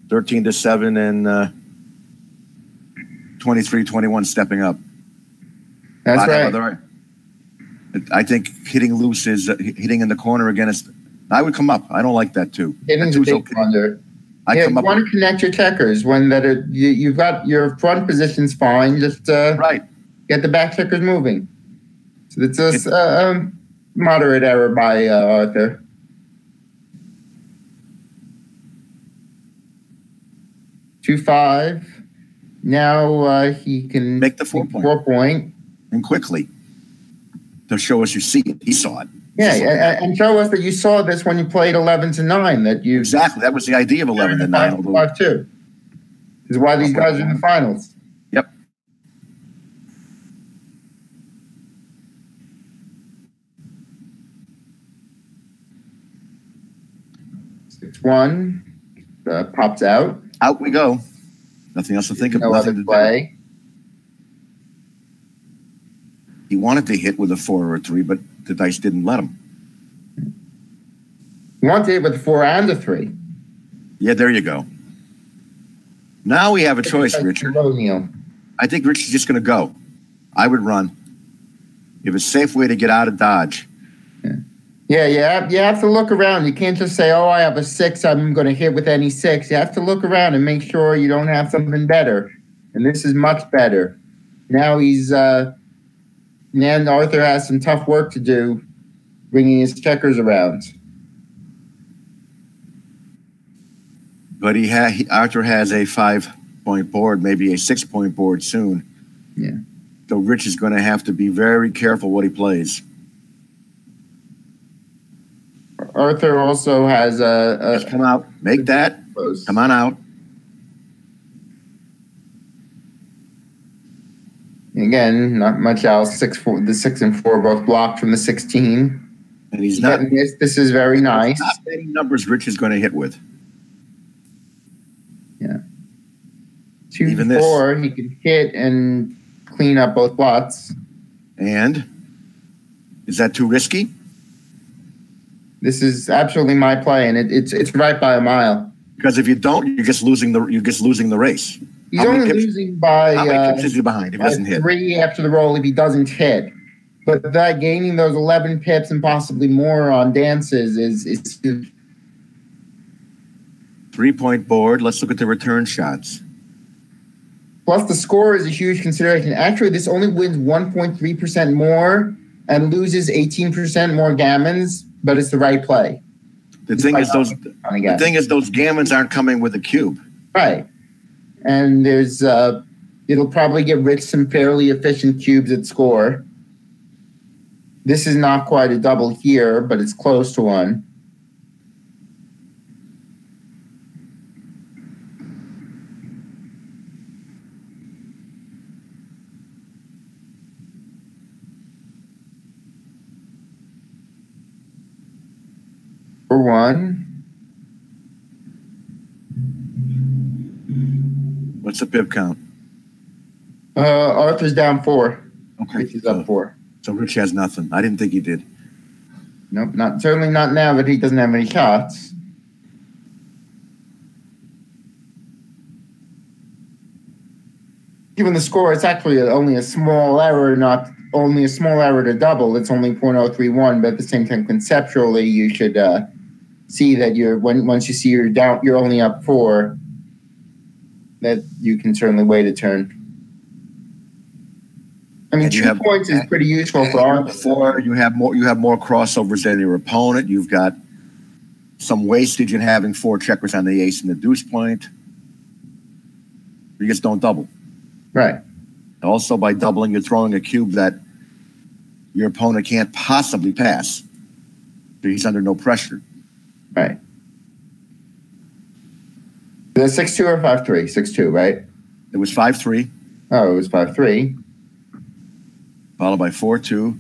13-7 and 23-21 stepping up. That's right. I think hitting loose is hitting in the corner against. I would come up. I don't like that too. Hitting's a big blunder. You want to connect your checkers when you've got your front position's fine. Just right. Get the back checkers moving. So it's a moderate error by Arthur. 2-5. Now he can make the 4-point. And quickly to show us you see it. He saw it. Yeah, and show us that you saw this when you played 11-9. That you exactly. That was the idea of 11-9. 5-2. This is why these guys are in the finals. Yep. Six-1 pops out. Out we go. Nothing else to think about. No other play. He wanted to hit with a 4 or a 3, but the dice didn't let him. He wanted to hit with a 4 and a 3. Yeah, there you go. Now we have a choice, Richard. I think Richard's just going to go. I would run. You have a safe way to get out of Dodge. Yeah, you have to look around. You can't just say, oh, I have a 6, I'm going to hit with any 6. You have to look around and make sure you don't have something better. And this is much better. Now now Arthur has some tough work to do bringing his checkers around. But Arthur has a 5-point board, maybe a 6-point board soon. Yeah. So Rich is going to have to be very careful what he plays. Arthur also has Just come out. Make that. Come on out. Again, not much else. 6-4, the 6 and 4 both blocked from the 16. And he's not. This is very nice. Not many numbers Rich is going to hit with. Yeah. 2-4, he can hit and clean up both blots. And is that too risky? This is absolutely my play, and it's right by a mile. Because if you don't, you're just losing the race. He's only losing by how many pips is he behind if he doesn't hit? 3 after the roll if he doesn't hit. But that gaining those 11 pips and possibly more on dances is huge. 3-point board. Let's look at the return shots. Plus, the score is a huge consideration. Actually, this only wins 1.3% more and loses 18% more gammons, but it's the right play. The thing is, those gammons aren't coming with a cube. Right. And there's it'll probably get Rich some fairly efficient cubes at score. This is not quite a double here, but it's close to one. For one. What's the pip count? Arthur's down 4. Okay. Rich is up 4. So Rich has nothing. I didn't think he did. Nope, certainly not now, but he doesn't have any shots. Given the score, it's actually only a small error, not only a small error to double. It's only 0.031, but at the same time, conceptually, you should see that once you see you're only up 4, that you can certainly wait a turn. I mean, 2 points is pretty useful for Arthur. You have more crossovers than your opponent. You've got some wastage in having 4 checkers on the ace and the deuce point. You just don't double. Right. Also, by doubling, you're throwing a cube that your opponent can't possibly pass. So he's under no pressure. Right. The 6-2 or 5-3? 6-2, right? It was 5-3. Oh, it was 5-3. Followed by 4-2.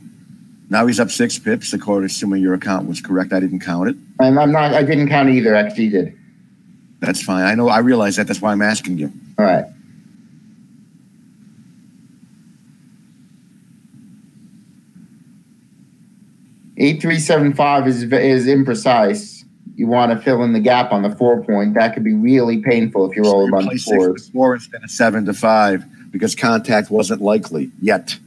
Now he's up 6 pips, according, assuming your account was correct. I didn't count it. I didn't count either. Actually, you did. That's fine. I know. I realize that. That's why I'm asking you. All right. $8-3-7-5 is imprecise. You want to fill in the gap on the 4-point. That could be really painful if you roll a bunch of 4s. 4 instead of 7-5 because contact wasn't likely yet.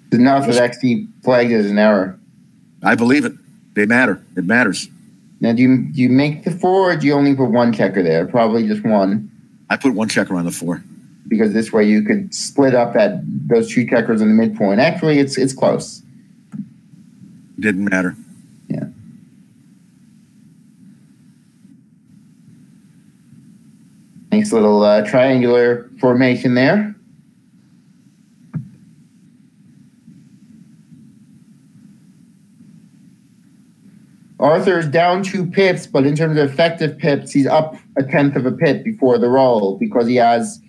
It's enough that XD flagged as an error. I believe it. They matter. It matters. Now, do you make the 4 or do you only put 1 checker there? Probably just 1. I put 1 checker on the 4. Because this way you could split up those 2 checkers in the midpoint. Actually, it's close. Didn't matter. Yeah. Nice little triangular formation there. Arthur's down 2 pips, but in terms of effective pips, he's up 1/10 of a pip before the roll because he has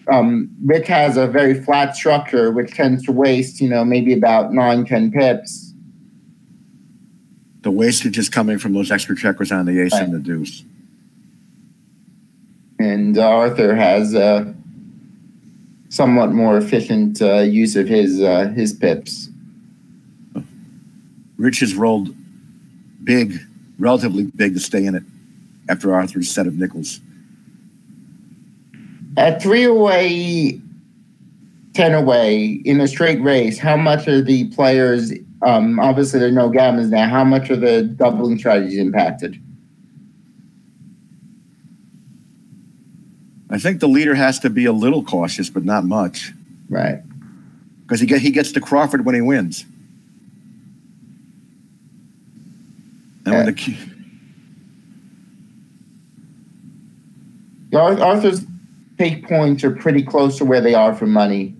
Rich has a very flat structure, which tends to waste, maybe about 9-10 pips. The wastage is coming from those extra checkers on the ace right. and the deuce. And Arthur has a somewhat more efficient use of his pips. Rich has rolled big, relatively big to stay in it after Arthur's set of nickels. At 3 away, 10 away in a straight race, how much are the players, obviously there are no gammons now, how much are the doubling strategies impacted? I think the leader has to be a little cautious, but not much. Right. Because he gets to Crawford when he wins. And when Arthur's take points are pretty close to where they are for money.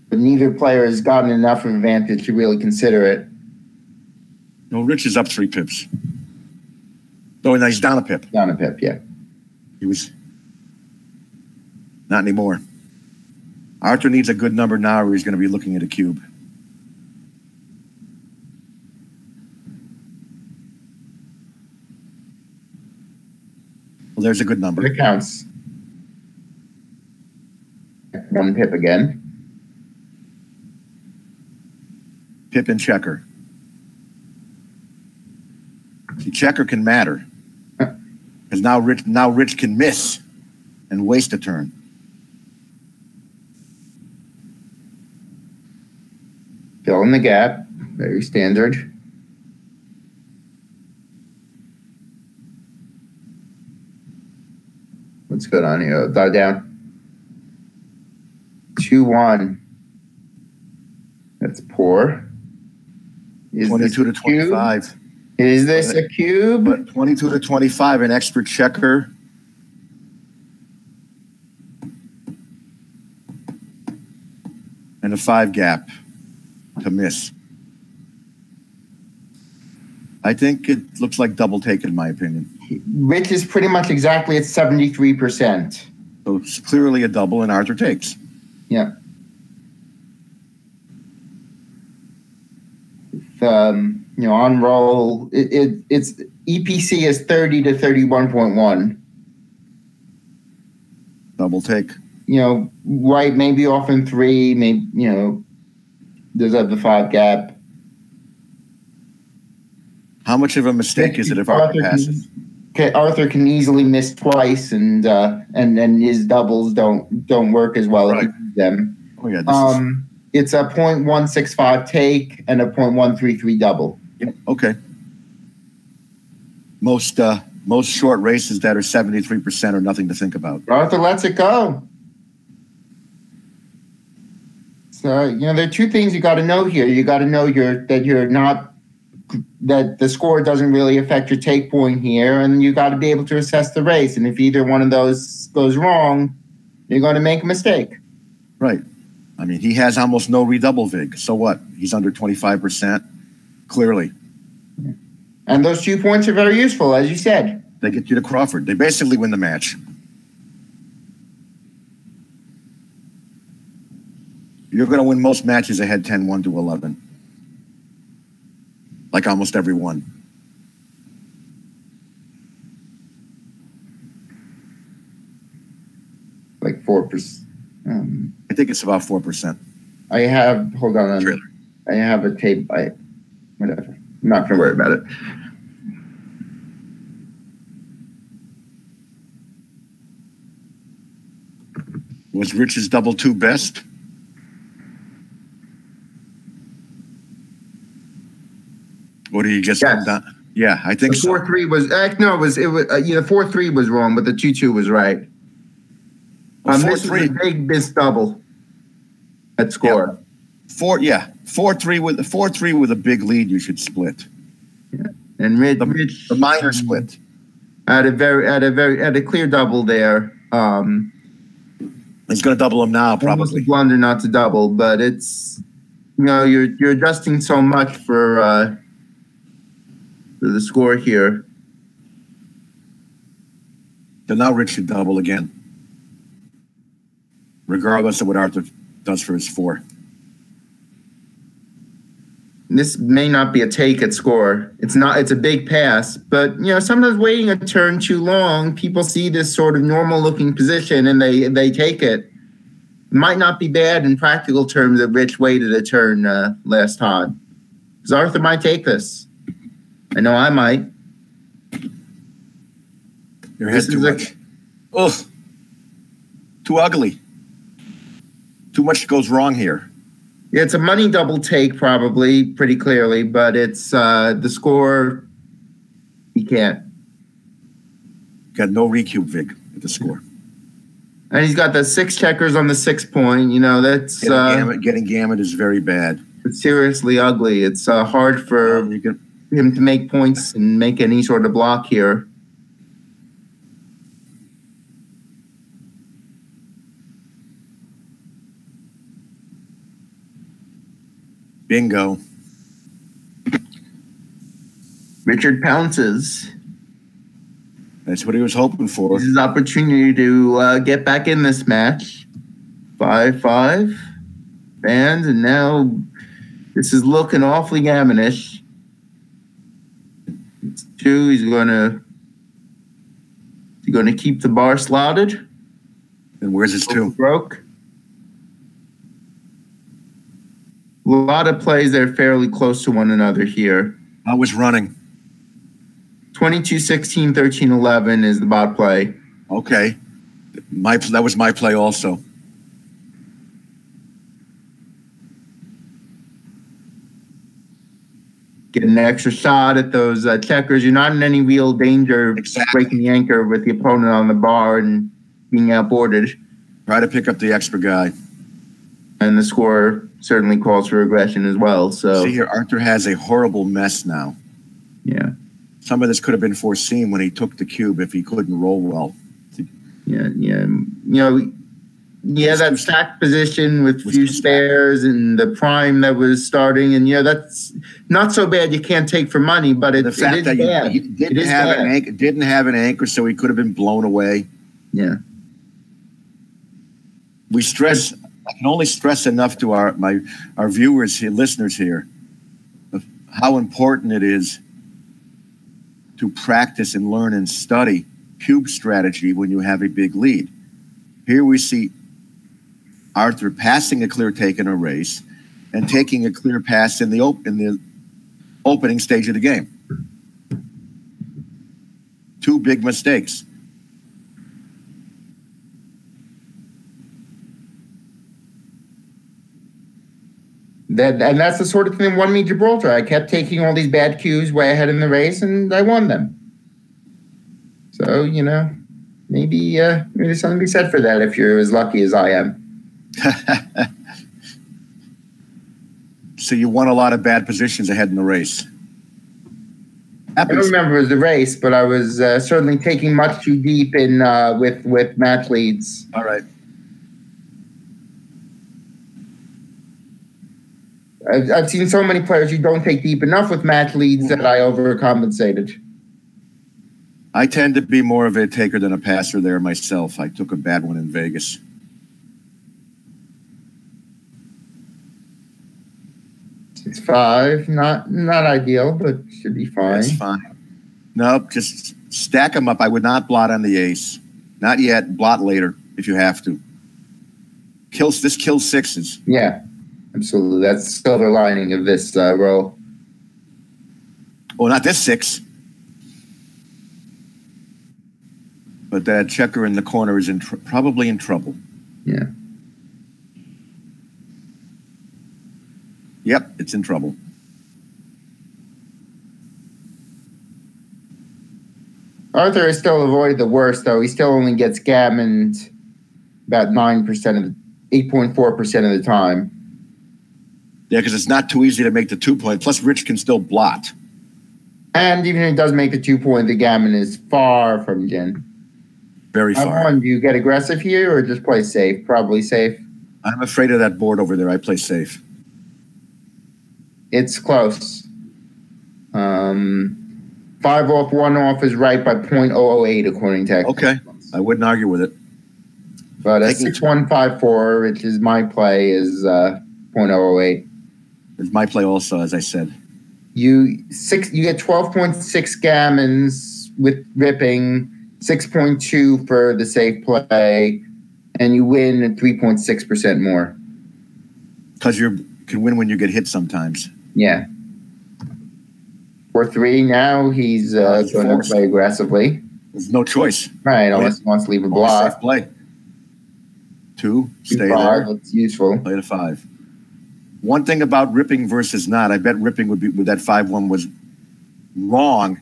But neither player has gotten enough of an advantage to really consider it. No, Rich is up 3 pips. Oh, no, he's down a pip. Down a pip, yeah. He was not anymore. Arthur needs a good number now, or he's going to be looking at a cube. Well, there's a good number. It counts. 1 pip again. Pip and checker. See, checker can matter. Because now Rich can miss and waste a turn. Fill in the gap. Very standard. What's good on here? Dive down. 2-1. That's poor. Is 22 to 25. Cube? Is this a cube? But 22 to 25, an extra checker. And a 5 gap to miss. I think it looks like double take in my opinion. Rich is pretty much exactly at 73%. So it's clearly a double and Arthur takes. Yeah. On roll, it's EPC is 30 to 31.1. Double take. White maybe off in 3, maybe, there's the 5 gap. How much of a mistake is it if Arthur passes? Okay, Arthur can easily miss twice, and his doubles don't work as well as them. Oh yeah, it's a 0.165 take and a 0.133 double. Yeah, okay. Most short races that are 73% are nothing to think about. Arthur lets it go. So there are two things you got to know here. You got to know that the score doesn't really affect your take point here, and you got to be able to assess the race. And if either one of those goes wrong, you're going to make a mistake. Right. I mean, he has almost no redouble vig. So what? He's under 25%, clearly. And those 2 points are very useful, as you said. They get you to Crawford. They basically win the match. You're going to win most matches ahead 10-1 to 11. Like almost every one. Like 4%. I think it's about 4%. Hold on. I have a tape. Whatever. I'm not going to worry about it. Was Rich's double 2 best? Or did he just come down? Yeah, I think the 4-3 was no, it was 4-3 was wrong, but the 2-2 was right. This is a big miss double at score. Yeah. 4-3 with a big lead. You should split. Yeah. And Rich the minor split at a clear double there. He's going to double him now, probably. Almost a blunder not to double, but it's you're adjusting so much for the score here. So now Rich should double again, regardless of what Arthur does for his 4. This may not be a take at score. It's not. It's a big pass, but sometimes waiting a turn too long, people see this sort of normal-looking position and they take it. It might not be bad in practical terms that Rich waited a turn last time, because Arthur might take this. I know I might. Your head's too much. Ugh. Too ugly. Too much goes wrong here. Yeah, it's a money double take probably, pretty clearly, but it's the score, he can't. Got no recube vig at the score. And he's got the 6 checkers on the 6 point. That's... Getting gamut is very bad. It's seriously ugly. It's hard for him to make points and make any sort of block here. Bingo. Richard pounces. That's what he was hoping for. This is his opportunity to get back in this match. 5-5 fans, and now this is looking awfully gammonish. It's 2. He's gonna keep the bar slotted. And where's his 2? Broke. A lot of plays that are fairly close to one another here. I was running. 22-16, 13-11 is the bot play. Okay. That was my play also. Get an extra shot at those checkers. You're not in any real danger of breaking the anchor with the opponent on the bar and being outboarded. Try to pick up the extra guy. And the score certainly calls for aggression as well. So see here, Arthur has a horrible mess now. Yeah. Some of this could have been foreseen when he took the cube if he couldn't roll well. Yeah. That stacked position with few spares and the prime that was starting, and that's not so bad. You can't take for money, but the fact that he didn't have an anchor, so he could have been blown away. Yeah. We stress. I can only stress enough to our viewers here, listeners here, of how important it is to practice and learn and study cube strategy when you have a big lead. Here we see Arthur passing a clear take in a race and taking a clear pass in the opening stage of the game. 2 big mistakes. And that's the sort of thing that won me Gibraltar. I kept taking all these bad cues way ahead in the race, and I won them. So, maybe there's something to be said for that if you're as lucky as I am. So you won a lot of bad positions ahead in the race. I don't remember it was the race, but I was certainly taking much too deep in with match leads. All right. I've seen so many players who don't take deep enough with match leads that I overcompensated. I tend to be more of a taker than a passer there myself. I took a bad one in Vegas. It's 5, not ideal, but should be fine. That's fine. Nope, just stack them up. I would not blot on the ace. Not yet. Blot later if you have to. This kills 6s. Yeah. Absolutely. That's the silver lining of this roll. Well, not this 6. But that checker in the corner is probably in trouble. Yeah. Yep, it's in trouble. Arthur has still avoided the worst, though. He still only gets gammoned about 8.4% of the time. Yeah, because it's not too easy to make the 2-point. Plus, Rich can still blot. And even if he does make the 2-point, the gammon is far from gin. Very far. Do you get aggressive here or just play safe? Probably safe. I'm afraid of that board over there. I play safe. It's close. 5 off, 1 off is right by 0.008 according to Okay, I wouldn't argue with it. But a 6-1-5-4, which is my play, is 0.008. It's my play also, as I said. You get 12.6 gammons with ripping, 6.2 for the safe play, and you win at 3.6% more. Because you can win when you get hit sometimes. Yeah. 4-3 now, he's going to play aggressively. There's no choice. Right, unless he wants to leave a block. Safe play. 2, stay 5, there. that's useful. Play to 5. One thing about ripping versus not, I bet ripping would that 5-1 was wrong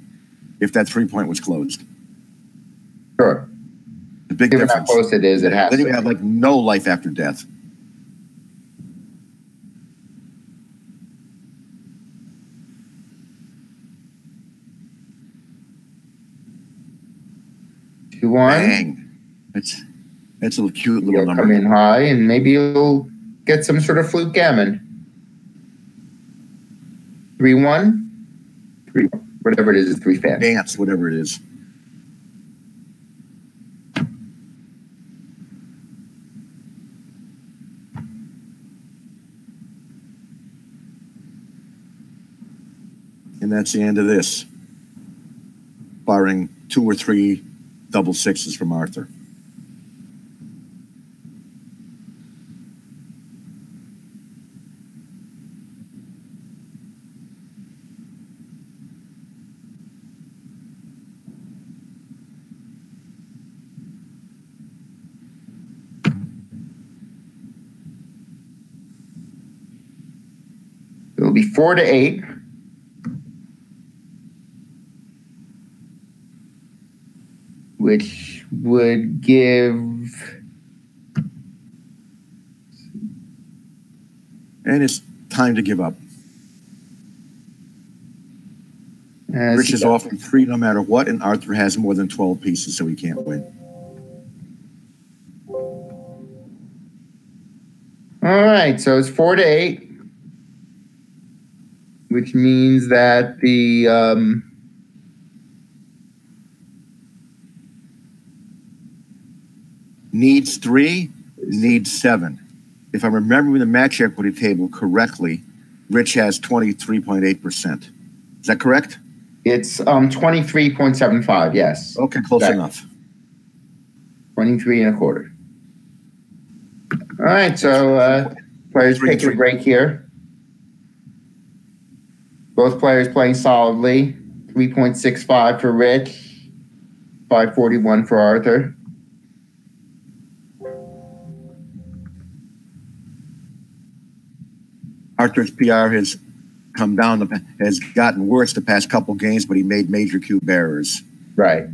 if that 3-point was closed. Sure. The big Given difference. how close it is, it has Then to. you have like no life after death. Bang. It's a little cute little number. Come in high, and maybe you'll get some sort of fluke gammon. 3-1? 3, whatever it is 3 fast. Dance, whatever it is. that's the end of this, barring 2 or 3 double sixes from Arthur. It'll be 4-8. Which would give... And it's time to give up. Rich is offering 3 no matter what, and Arthur has more than 12 pieces, so he can't win. All right, so it's 4-8. Which means that the needs 3, needs 7. If I'm remembering the match equity table correctly, Rich has 23.8%. Is that correct? It's 23.75, yes. Okay, close enough. 23 and a quarter. All right, so players take a break here. Both players playing solidly. 3.65 for Rich, 541 for Arthur. Arthur's PR has come down, has gotten worse the past couple games, but he made major cube errors. Right.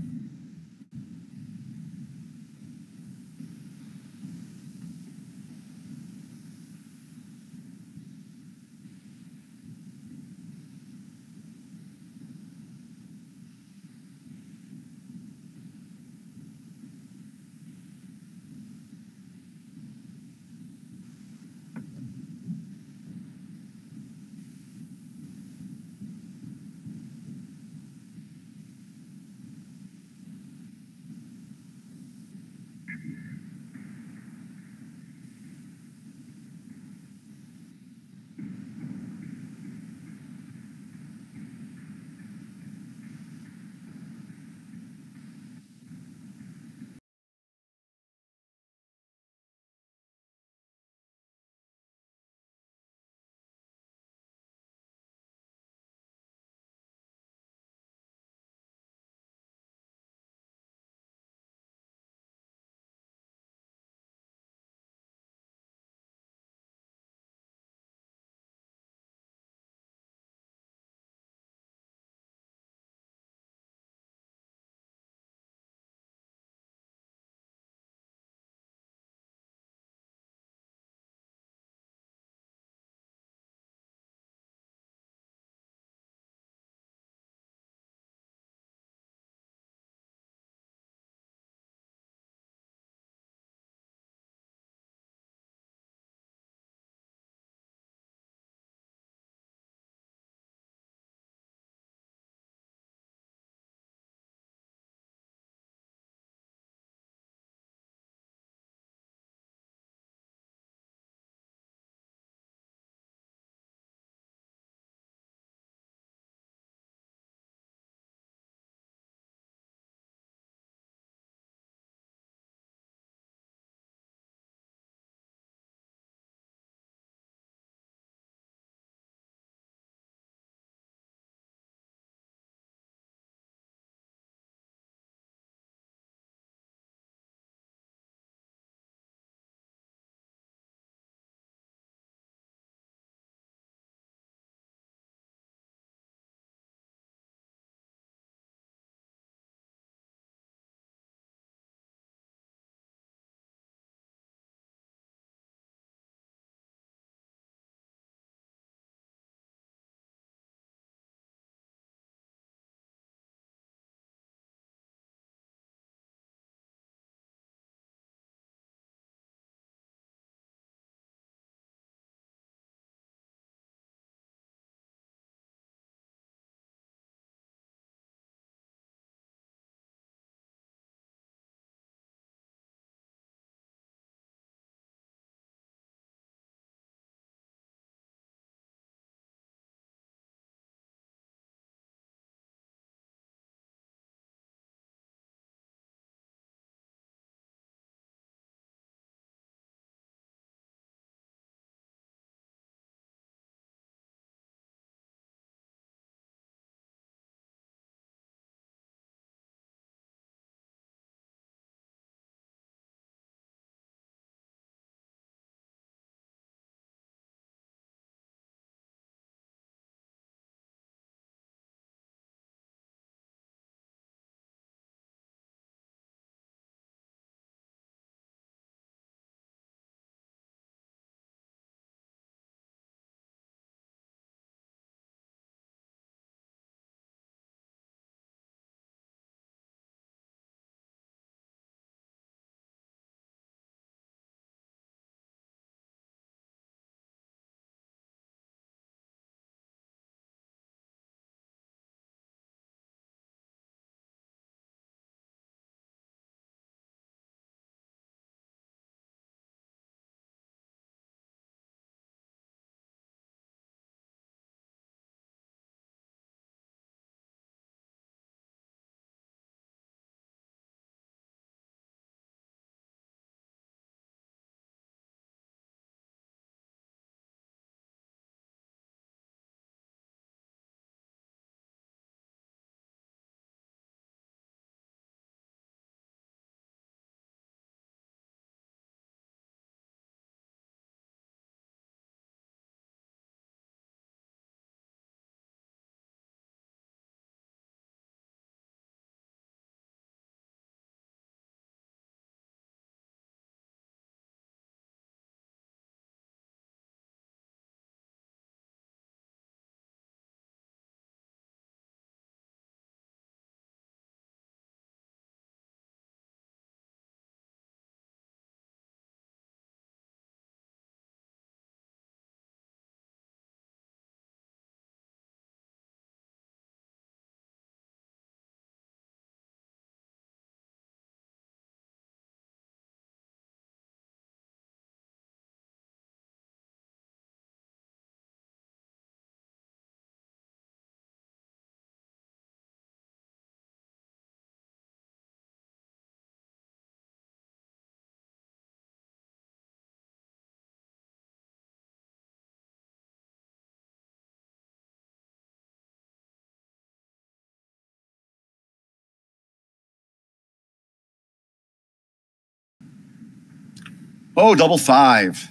Oh, double five.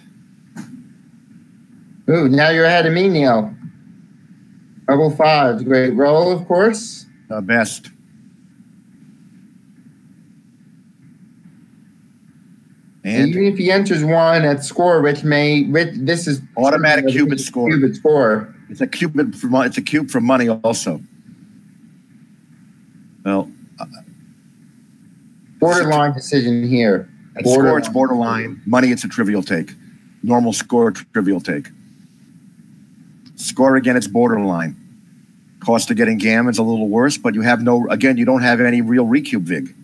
Ooh, now you're ahead of me, Neil. Double five. Great roll, of course. Best. And even if he enters one at score, this is automatic cubit score. Cubit score. It's a cubit for money. It's a cube for money also. Well, borderline decision here. At score, it's borderline. Money, it's a trivial take. Normal score, trivial take. Score again, it's borderline. Cost of getting gammon's a little worse, but you have no. Again, you don't have any real recube vig.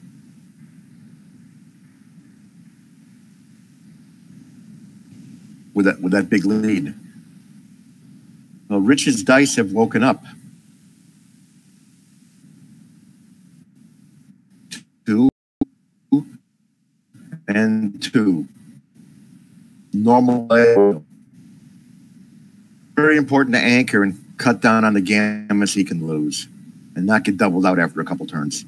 With that big lead. Well, Rich's dice have woken up. 2 and 2. Normal play. Very important to anchor and cut down on the gammons he can lose and not get doubled out after a couple turns.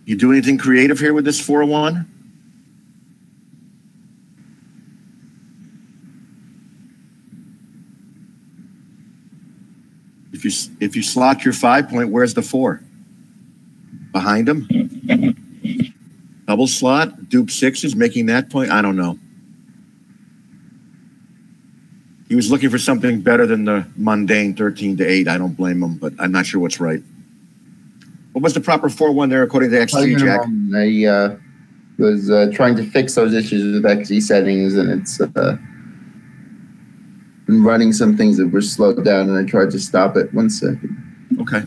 You do anything creative here with this 4-1? If you slot your 5-point, where's the 4? Behind him? Double slot, dupe 6s, making that point? I don't know. He was looking for something better than the mundane 13-8. I don't blame him, but I'm not sure what's right. What was the proper 4-1 there according to XG, Jack? I was trying to fix those issues with XG settings, and it's been running some things that were slowed down, and I tried to stop it. 1 second. Okay.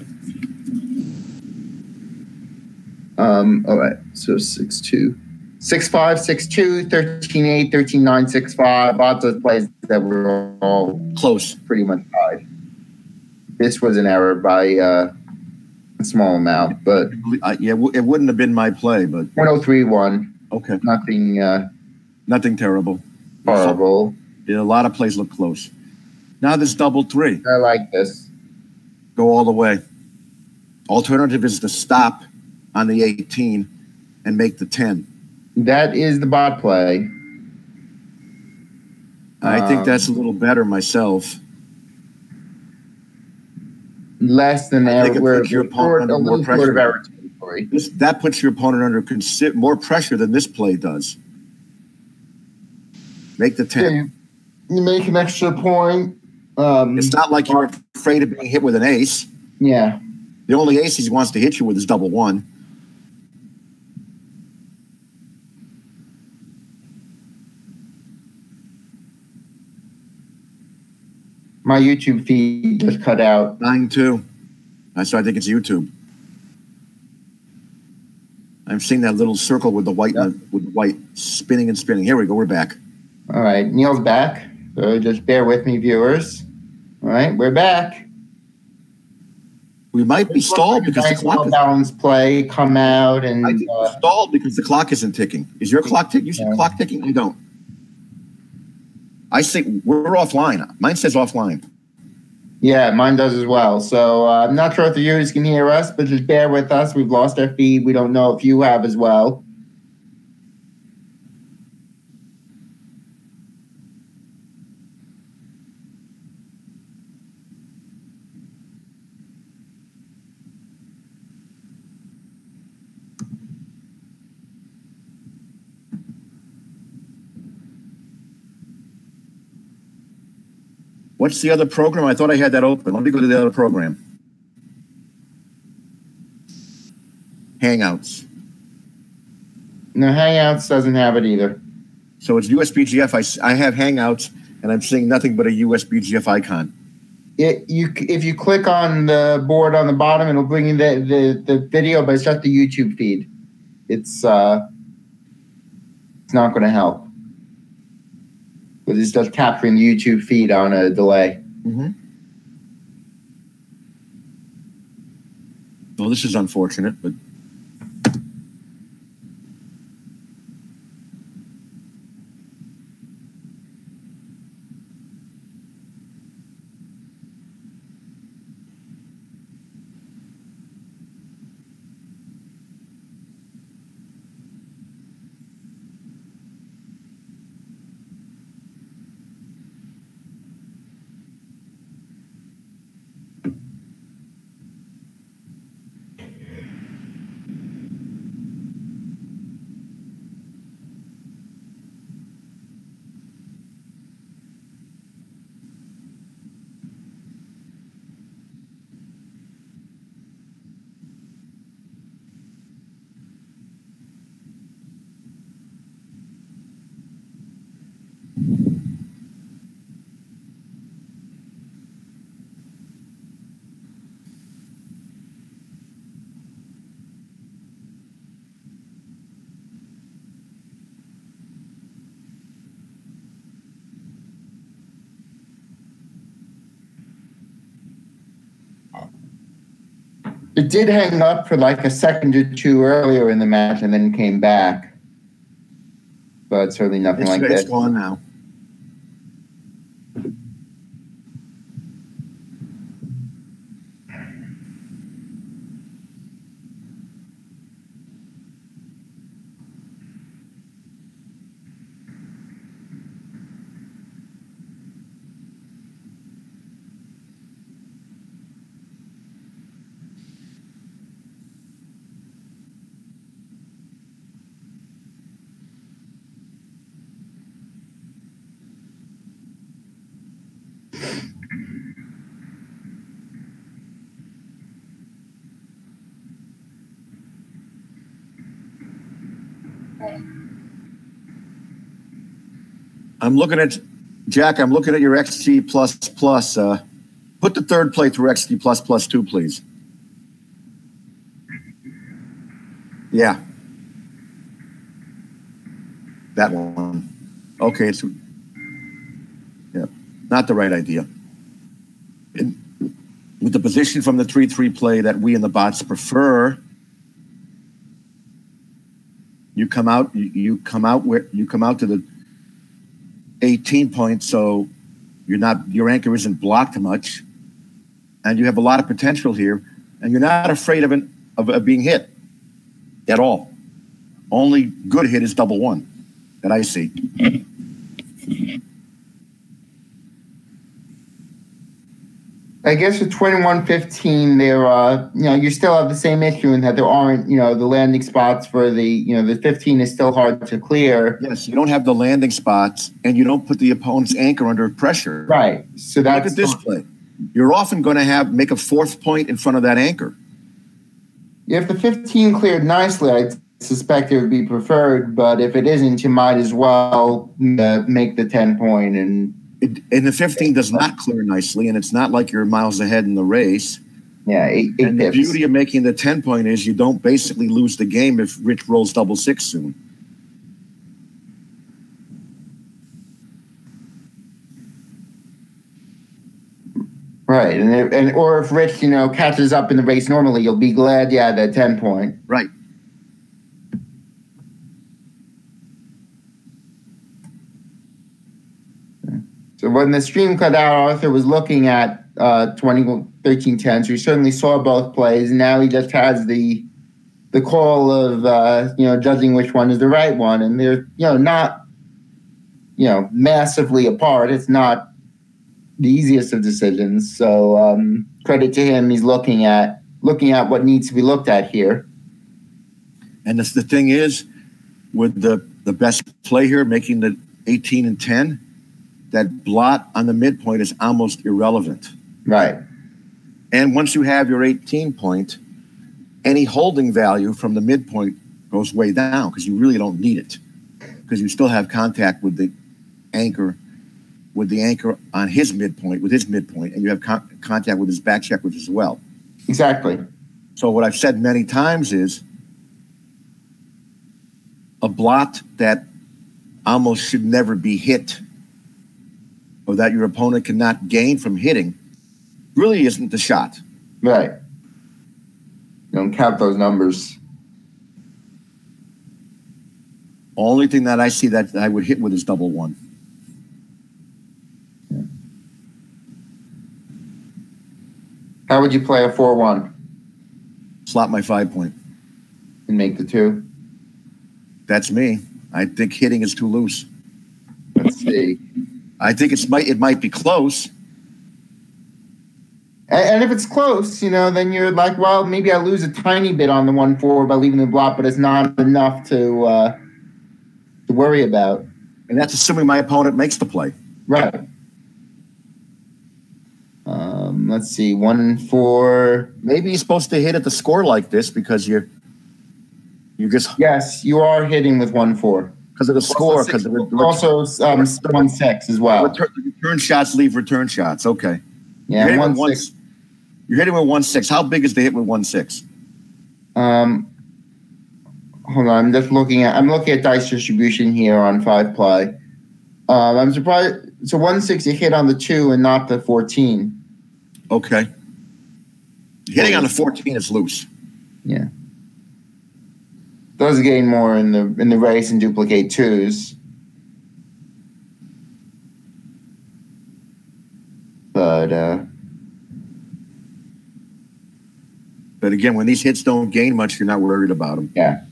All right. So 6-2. 6-5, 6-2, 13-8, 13-9, 6-5. Lots of plays that were all close, pretty much tied. This was an error by a small amount, but yeah, it wouldn't have been my play, but 103-1. Okay, nothing terrible, horrible. Yeah, a lot of plays look close. Now this double 3. I like this. Go all the way. Alternative is to stop on the 18 and make the 10. That is the bot play. I think that's a little better myself. Less than average. We're short, a little short of error territory. That puts your opponent under more pressure than this play does. Make the 10. You make an extra point. It's not like you're afraid of being hit with an ace. Yeah. The only ace he wants to hit you with is double 1. My YouTube feed just cut out. 9-2. So I think it's YouTube. I'm seeing that little circle with the white spinning and spinning. Here we go. We're back. All right. Neil's back. So just bear with me, viewers. All right. We're back. We might be stalled because the clock is balanced play. Come out and I think we're stalled because the clock isn't ticking. Is your clock ticking? You see the clock ticking? I don't. I think we're offline. Mine says offline. Yeah, mine does as well. So I'm not sure if the viewers can hear us, but just bear with us. We've lost our feed. We don't know if you have as well. What's the other program? I thought I had that open. Let me go to the other program. Hangouts. No, Hangouts doesn't have it either. So it's USBGF. I have Hangouts, and I'm seeing nothing but a USBGF icon. If you click on the board on the bottom, it'll bring you the video, but it's just the YouTube feed. It's not going to help. Because it's just capturing the YouTube feed on a delay. Mm-hmm. Well, this is unfortunate, but It did hang up for like a second or two earlier in the match and then came back. But certainly nothing like that. It's gone now. I'm looking at your XG plus. Put the third play through XG plus 2, please. Yeah. That one. Okay, it's not the right idea. With the position from the 3-3 play that we and the bots prefer, you come out to the 18 points, so your anchor isn't blocked much, and you have a lot of potential here, and you're not afraid of being hit at all. Only good hit is double one that I see. I guess with 21-15, there you still have the same issue in that there aren't the landing spots for the 15 is still hard to clear. Yes, you don't have the landing spots, and you don't put the opponent's anchor under pressure. Right. So that's look at this play. You're often going to make a fourth point in front of that anchor. If the 15 cleared nicely, I suspect it would be preferred. But if it isn't, you might as well make the 10 point and the 15 does not clear nicely, and it's not like you're miles ahead in the race. Yeah, eight and pips. The beauty of making the 10 point is you don't basically lose the game if Rich rolls double six soon. Right, or if Rich catches up in the race normally, you'll be glad you had that 10 point. Right. So when the stream cut out, Arthur was looking at 13-10, so he certainly saw both plays, and now he just has the call of judging which one is the right one, and they're not massively apart. It's not the easiest of decisions. So credit to him, he's looking at what needs to be looked at here. And the thing is, with the best play here, making the 18 and 10. That blot on the midpoint is almost irrelevant. Right. And once you have your 18 point, any holding value from the midpoint goes way down because you really don't need it, because you still have contact with the anchor on his midpoint, and you have contact with his back checkers as well. Exactly. So what I've said many times is a blot that almost should never be hit, or that your opponent cannot gain from hitting, really isn't the shot. Right. Don't count those numbers. Only thing that I see that I would hit with is double one. Yeah. How would you play a 4-1? Slot my 5 point. And make the 2? That's me. I think hitting is too loose. Let's see. I think it might be close. And if it's close, then you're like, well, maybe I lose a tiny bit on the 1-4 by leaving the blot, but it's not enough to worry about. And that's assuming my opponent makes the play. Right. Let's see, 1-4. Maybe you're supposed to hit at the score like this because you just... Yes, you are hitting with 1-4. Because of the score. Also 1-6 as well. Return shots leave return shots. Okay. Yeah, you're hitting with 1-6. How big is the hit with 1-6? Hold on. I'm looking at dice distribution here on 5-play. I'm surprised. So 1-6 you hit on the 2 and not the 14. Okay. Hitting on the 14 is loose. Yeah. Does gain more in the race and duplicate twos. But again, when these hits don't gain much, you're not worried about them. Yeah.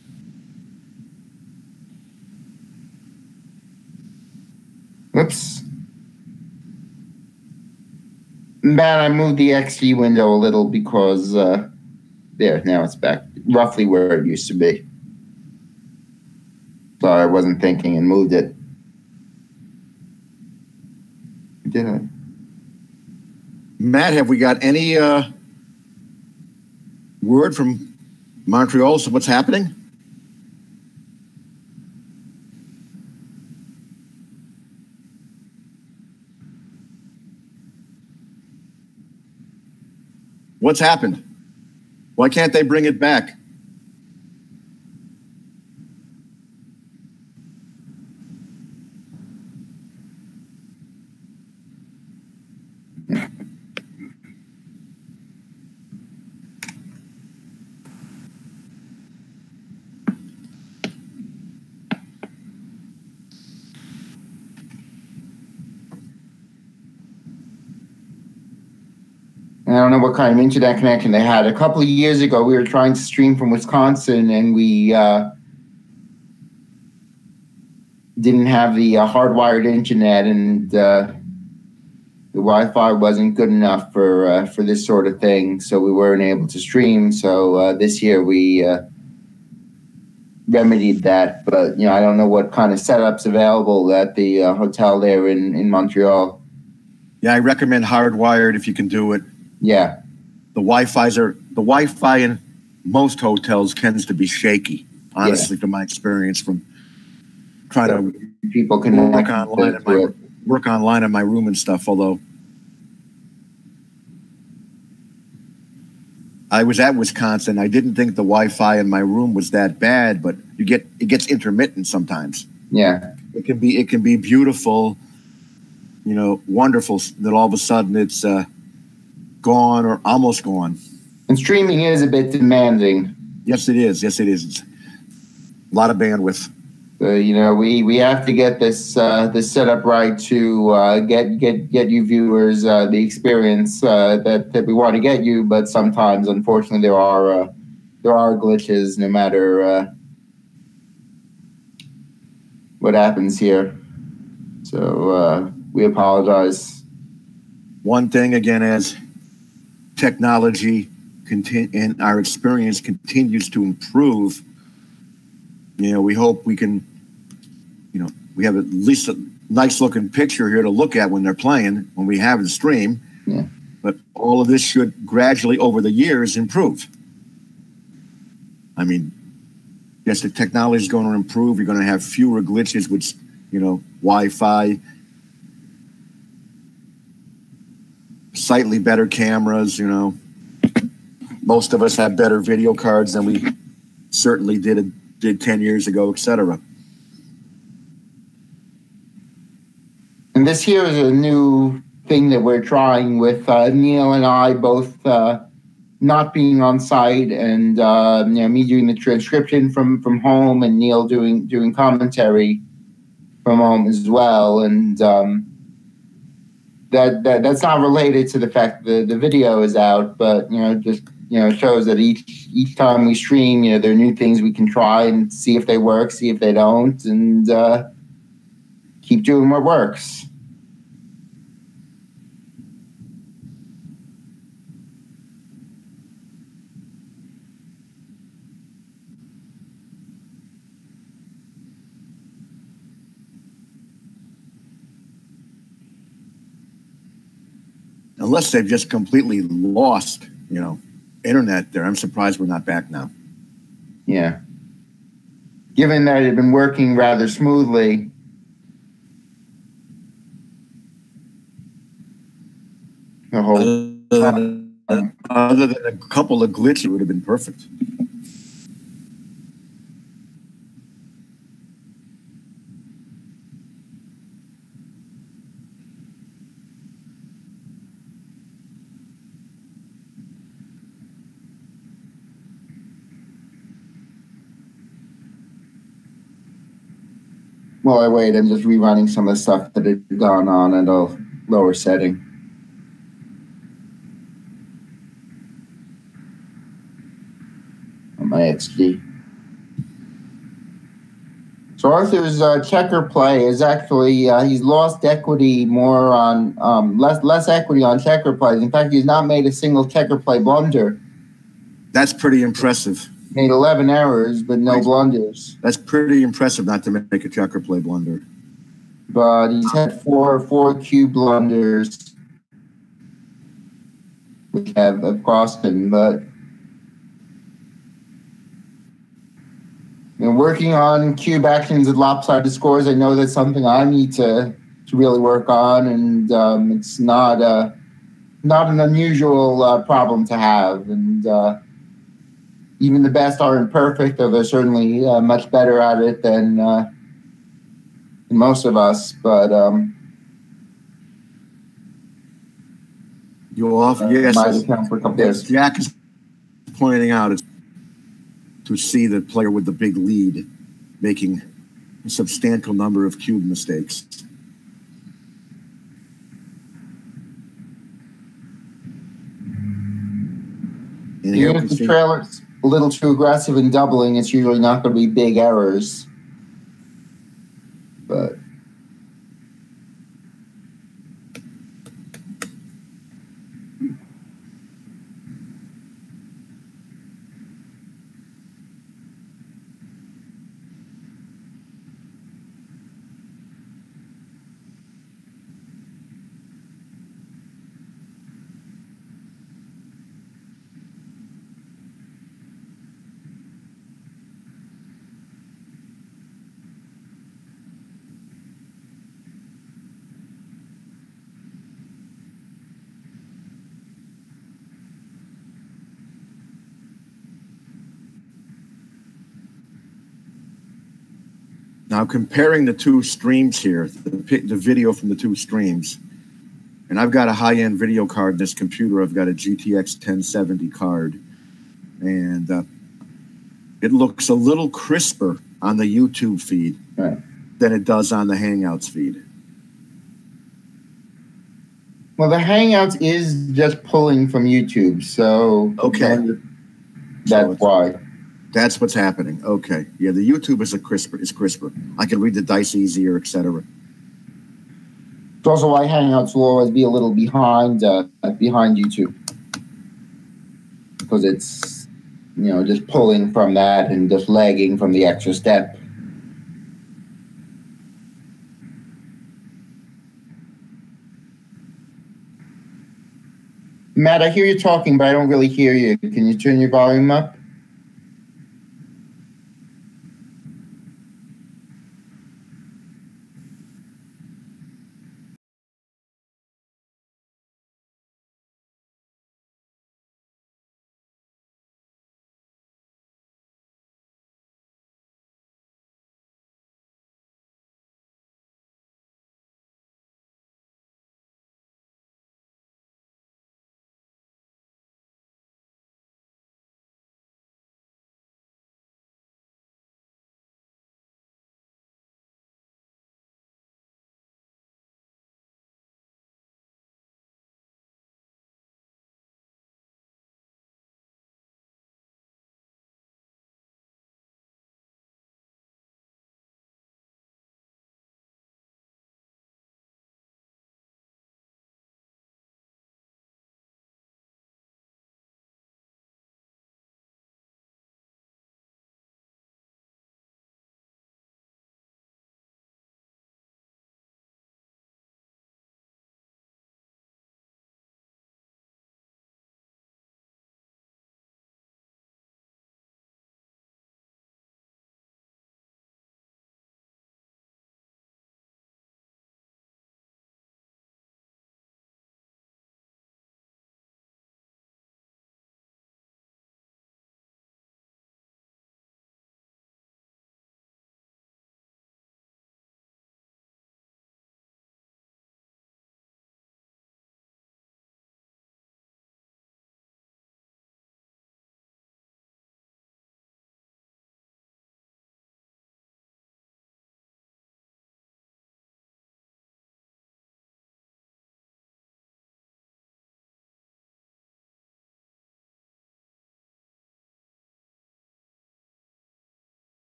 Whoops. Man, I moved the XG window a little because there, now it's back roughly where it used to be. Sorry, I wasn't thinking and moved it. Did I? Matt, have we got any word from Montreal as to what's happening? What's happened? Why can't they bring it back? I don't know what kind of internet connection they had. A couple of years ago, we were trying to stream from Wisconsin, and we didn't have the hardwired internet, and the Wi-Fi wasn't good enough for this sort of thing, so we weren't able to stream. So this year we remedied that, but I don't know what kind of setup's available at the hotel there in Montreal. Yeah, I recommend hardwired if you can do it. Yeah. The Wi-Fi in most hotels tends to be shaky, honestly, from my experience from trying to people can work online in my room and stuff, although I was at Wisconsin. I didn't think the Wi-Fi in my room was that bad, but it gets intermittent sometimes. Yeah. It can be beautiful, wonderful, that all of a sudden it's gone or almost gone. And streaming is a bit demanding. Yes, it is. It's a lot of bandwidth. We have to get this set up right to get you viewers the experience that we want to get you. But sometimes, unfortunately, there are glitches no matter what happens here. So we apologize. One thing again, as technology and our experience continues to improve, we hope we can, we have at least a nice looking picture here to look at when they're playing, when we have the stream. Yeah. But all of this should gradually over the years improve. I mean, yes, the technology is going to improve. You're going to have fewer glitches with, Wi-Fi, slightly better cameras, Most of us have better video cards than we certainly did 10 years ago, etc. And this here is a new thing that we're trying with Neil and I both not being on site, and me doing the transcription from home, and Neil doing commentary from home as well. And that's not related to the fact that the video is out, but just shows that each time we stream, there are new things we can try and see if they work, see if they don't, and keep doing what works. Unless they've just completely lost, internet there. I'm surprised we're not back now. Yeah. Given that it had been working rather smoothly. The whole other than a couple of glitches, it would have been perfect. While I wait, I'm just rerunning some of the stuff that had gone on at a lower setting. On my XG. So Arthur's checker play is actually he's lost equity more on less equity on checker plays. In fact, he's not made a single checker play blunder. That's pretty impressive. Made 11 errors, but no blunders. That's pretty impressive not to make a checker play blunder. But he's had four cube blunders, which have cost him. But working on cube actions and lopsided scores, I know that's something I need to really work on, and it's not an unusual problem to have. And even the best aren't perfect, though they're certainly much better at it than most of us. But you often might account for a couple yes, Jack is pointing out is to see the player with the big lead making a substantial number of cube mistakes. And even if the trailer's a little too aggressive in doubling, it's usually not going to be big errors. But now, comparing the two streams here, the video from the two streams, and I've got a high-end video card in this computer. I've got a GTX 1070 card, and it looks a little crisper on the YouTube feed than it does on the Hangouts feed. Well, the Hangouts is just pulling from YouTube, so okay, that's why. That's what's happening. Okay, yeah, the YouTube is crisper. I can read the dice easier, etc. It's also why Hangouts will always be a little behind YouTube, because it's just pulling from that and just lagging from the extra step. Matt, I hear you talking, but I don't really hear you. Can you turn your volume up?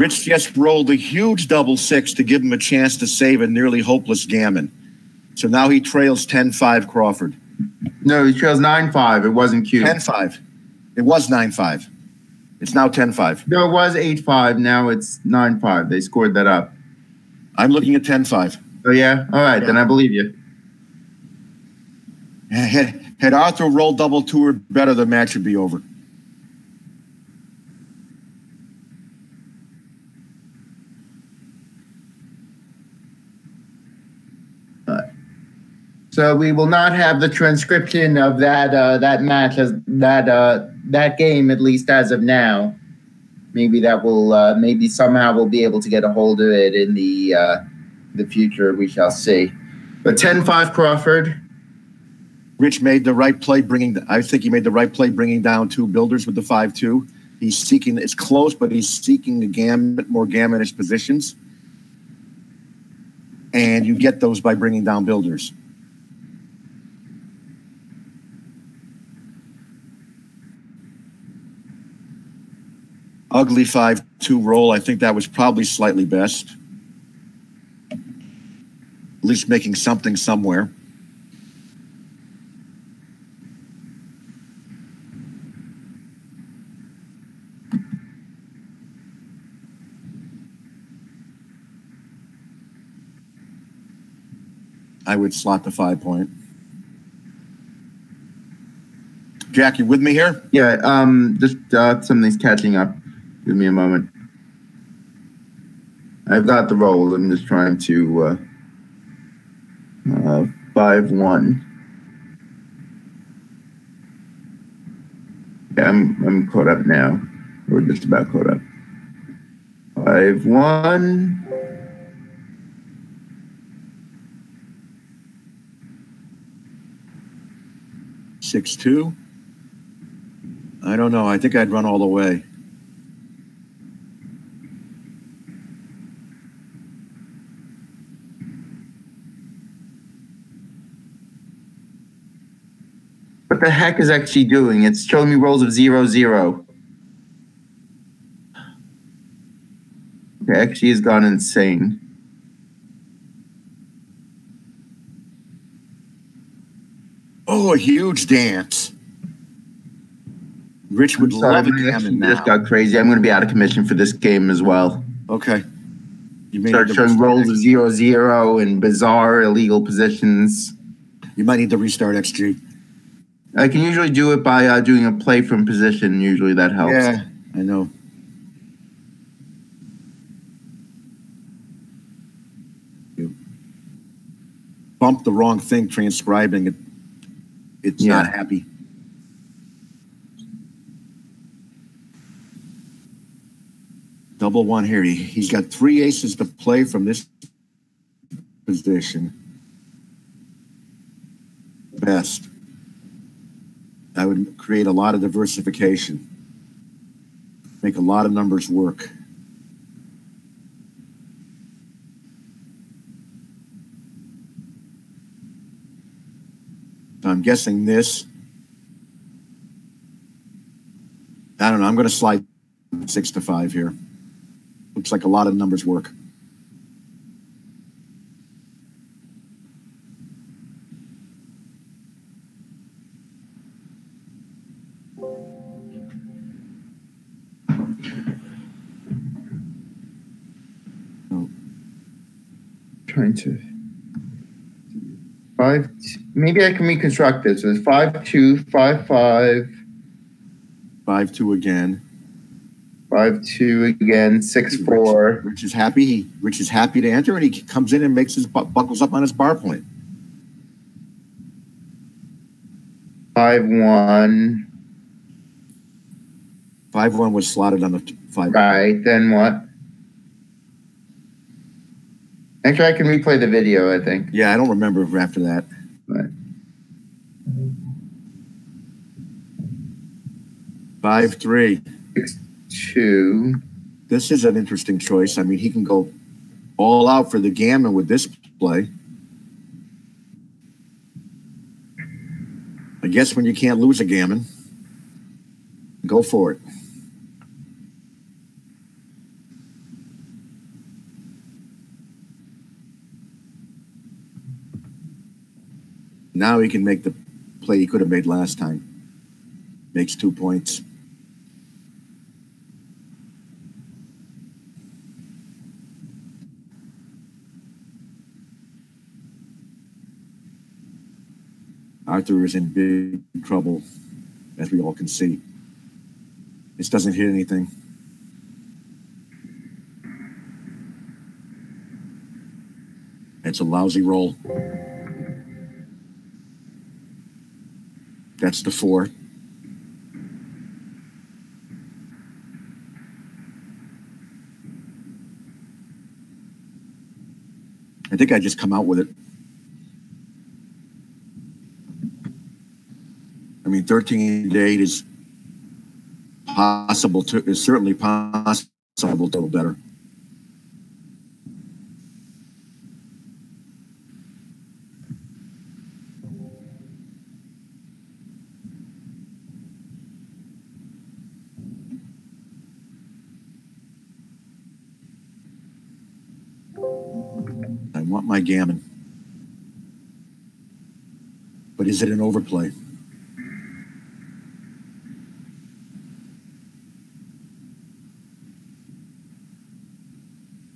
Rich just rolled a huge double six to give him a chance to save a nearly hopeless gammon. So now he trails 10-5 Crawford. No, he trails 9-5. It wasn't cute. 10-5. It was 9-5. It's now 10-5. No, it was 8-5. Now it's 9-5. They scored that up. I'm looking at 10-5. Oh, yeah? All right, then I believe you. Had Arthur rolled double two or better, the match would be over. So we will not have the transcription of that match as that game, at least as of now. Maybe that will maybe somehow we'll be able to get a hold of it in the future. We shall see. But 10-5 Crawford. Rich made the right play I think he made the right play bringing down two builders with the 5-2. He's seeking, it's close, but he's seeking the more gammonish positions. And you get those by bringing down builders. Ugly 5-2 roll. I think that was probably slightly best. At least making something somewhere. I would slot the 5 point. Jack, you with me here? Yeah, just something's catching up. Give me a moment. I've got the roll. I'm just trying to 5-1. Yeah, I'm caught up now. We're just about caught up. 5-1. Six two. I don't know. I think I'd run all the way. What the heck is actually doing? It's showing me rolls of 0-0. Okay, actually has gone insane. Oh, a huge dance. Rich would love a gammon now. Just got crazy. I'm going to be out of commission for this game as well. Okay. You may Start showing rolls of 0-0 and bizarre illegal positions. You might need to restart XG. I can usually do it by doing a play from position. Usually that helps. Yeah, I know. You bumped the wrong thing transcribing it. It's not happy. Double one here. He's got three aces to play from this position. Best. I would create a lot of diversification. Make a lot of numbers work. I'm guessing this. I don't know. I'm going to slide 6-5 here. Looks like a lot of numbers work. Trying to 5. Maybe I can reconstruct this. It's 5-2, 5-5, 5-2 again. 5-2 again. 6-4. Rich is happy. Rich is happy to enter, and he comes in and makes his buckles up on his bar point. 5-1. 5-1 was slotted on the 5. Right. Then what? Actually, I can replay the video, I think. Yeah, I don't remember after that. Right. 5-3. 6-2. This is an interesting choice. I mean, he can go all out for the gammon with this play. I guess when you can't lose a gammon, go for it. Now he can make the play he could have made last time. Makes 2 points. Arthur is in big trouble, as we all can see. This doesn't hit anything. It's a lousy roll. That's the 4. I think I just come out with it. I mean, 13-8 is possible to, is certainly possible to do better. I want my gammon. But is it an overplay?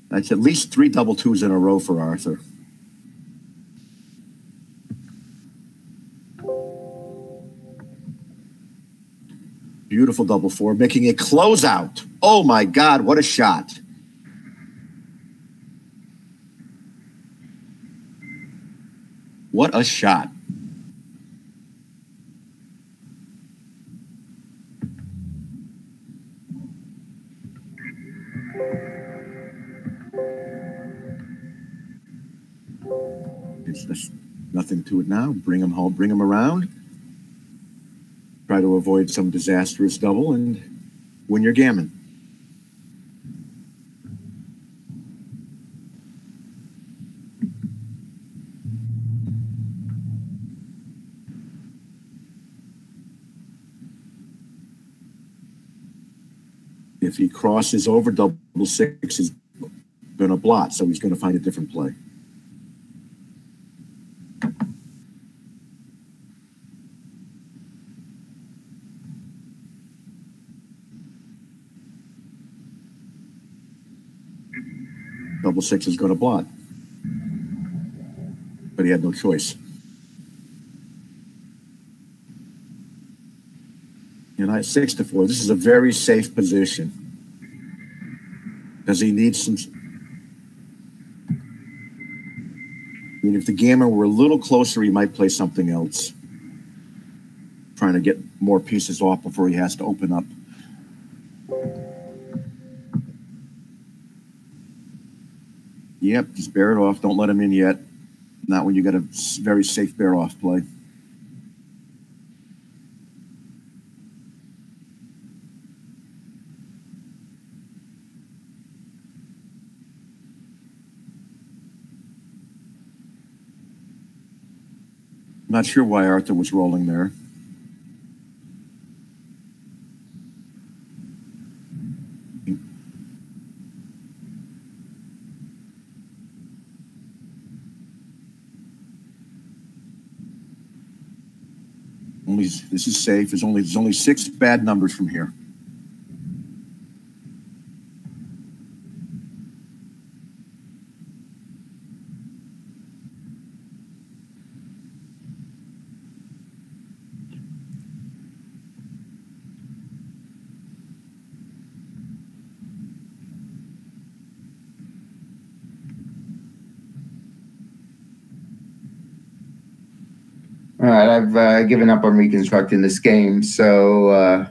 That's at least 3 double twos in a row for Arthur. Beautiful double 4, making a closeout. Oh my God, what a shot. What a shot. There's nothing to it now. Bring him home, bring him around. Try to avoid some disastrous double and win your gammon. If he crosses over, double 6 is going to blot, so he's going to find a different play. Double 6 is going to blot. But he had no choice. And I 6-4. This is a very safe position. Does he need some? I mean, if the gammon were a little closer, he might play something else. Trying to get more pieces off before he has to open up. Yep, just bear it off. Don't let him in yet. Not when you got a very safe bear off play. Not sure why Arthur was rolling there. This is safe. There's only 6 bad numbers from here. All right, I've given up on reconstructing this game. So,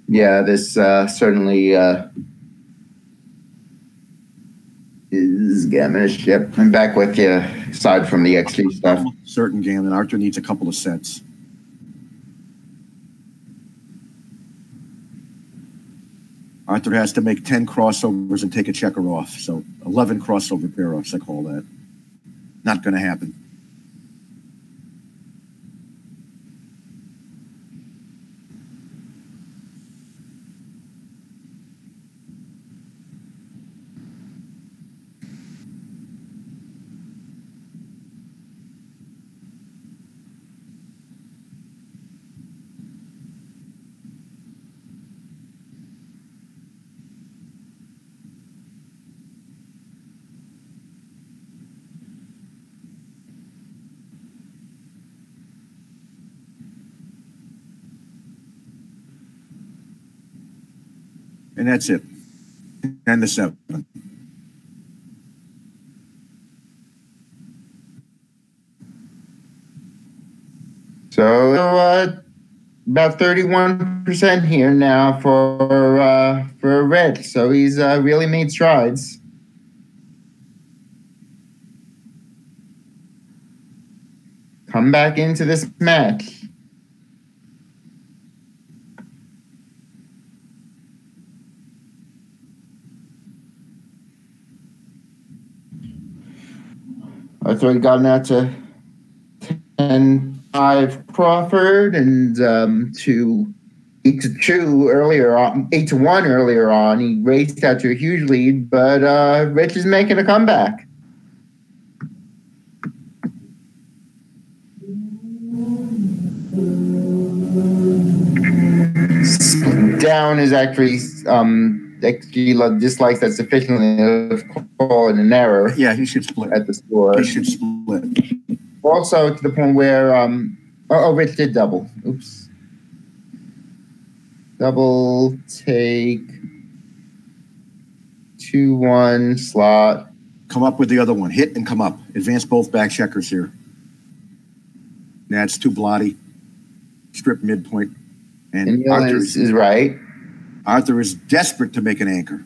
yeah, this certainly is gammonish. Yep, I'm back with you, aside from the XG stuff. Certain gammon. Arthur needs a couple of sets. Arthur has to make 10 crossovers and take a checker off. So 11 crossover pair offs, I call that. Not going to happen. And that's it. 10-7. So about 31% here now for Red. So he's really made strides. Come back into this match. I thought he got out to 10-5 Crawford and to 8-2 earlier on, 8-1 earlier on. He raced out to a huge lead, but Rich is making a comeback. Down is actually dislikes that sufficiently to call it an error. Yeah, he should split at the score. He should split. Also to the point where Rich did double. Oops. Double take 2-1 slot. Come up with the other one. Hit and come up. Advance both back checkers here. That's too blotty. Strip midpoint. And Arthur is right. Arthur is desperate to make an anchor.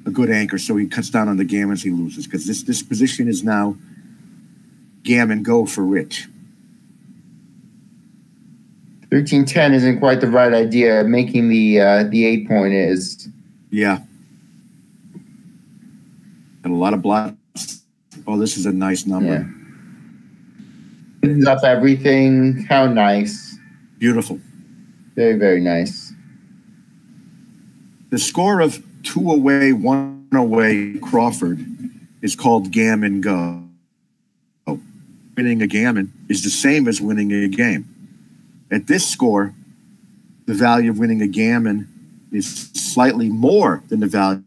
A good anchor, so he cuts down on the gammons he loses. Because this position is now gammon go for Rich. 13-10 isn't quite the right idea. Making the 8-point is. Yeah. And a lot of blocks. Oh, this is a nice number. Yeah. Opens up everything. How nice. Beautiful. Very, very nice. The score of 2 away, 1 away Crawford is called gammon go. Winning a gammon is the same as winning a game. At this score, the value of winning a gammon is slightly more than the value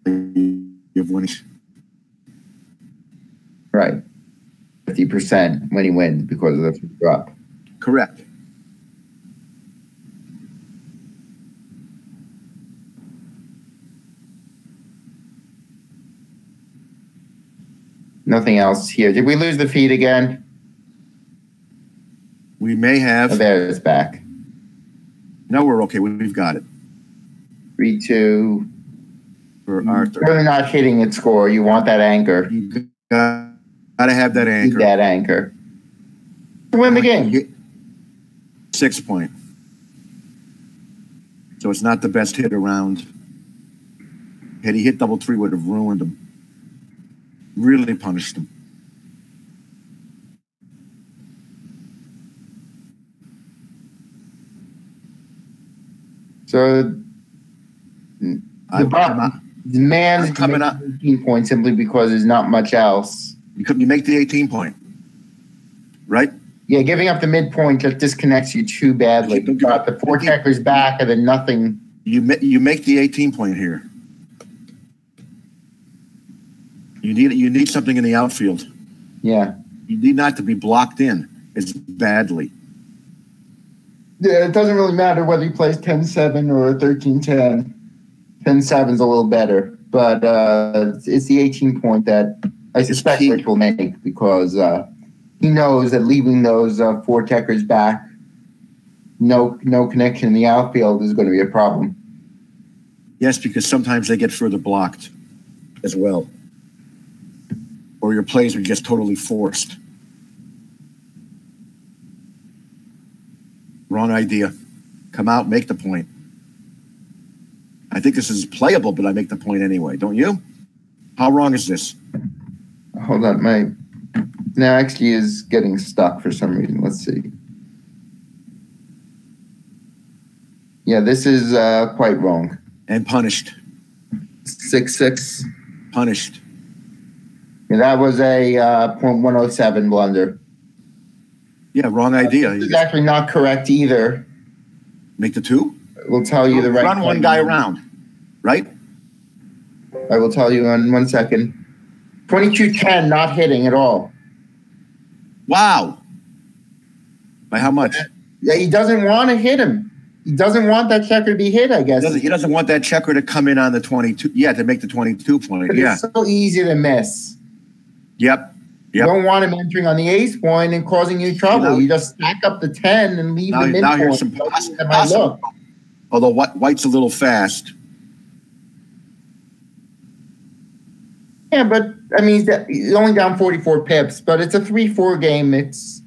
of winning. Right. 50% when he wins because of the drop. Correct. Nothing else here. Did we lose the feed again? We may have. Oh, there it's back. No, we're okay. We've got it. 3-2. For Arthur. Really not hitting its score. You want that anchor. You gotta have that anchor. Need that anchor. To win the game. 6 point. So it's not the best hit around. Had he hit double 3, would have ruined him. Really punished him. So the man's coming up 18 points simply because there's not much else. You make the 18 point, right? Yeah, giving up the midpoint just disconnects you too badly. You got the 4 checkers back and then nothing. You make the 18 point here. You need something in the outfield. Yeah. You need not to be blocked in as badly. Yeah, it doesn't really matter whether he plays 10-7 or 13-10. 10-7 is a little better, but it's the 18 point that I suspect Rich will make because he knows that leaving those 4 checkers back, no connection in the outfield is going to be a problem. Yes, because sometimes they get further blocked as well. Or your plays are just totally forced. Wrong idea. Come out, make the point. I think this is playable, but I make the point anyway. Don't you? How wrong is this? Hold on, now actually is getting stuck for some reason. Let's see. Yeah, this is quite wrong. And punished. 6-6. Punished. Yeah, that was a .107 blunder. Yeah, wrong idea. It's actually not correct either. Make the 2? We'll tell you the right. Run one guy around, right? I will tell you in 1 second. 22-10, not hitting at all. Wow. By how much? Yeah, he doesn't want to hit him. He doesn't want that checker to be hit, I guess. He doesn't want that checker to come in on the 22. Yeah, to make the 22 point. But it's so easy to miss. Yep. You don't want him entering on the ace point and causing you trouble. You just stack up the 10 and leave the midpoint. Now here's some possible. Although White's a little fast. Yeah, but I mean, he's only down 44 pips, but it's a 3-4 game. It's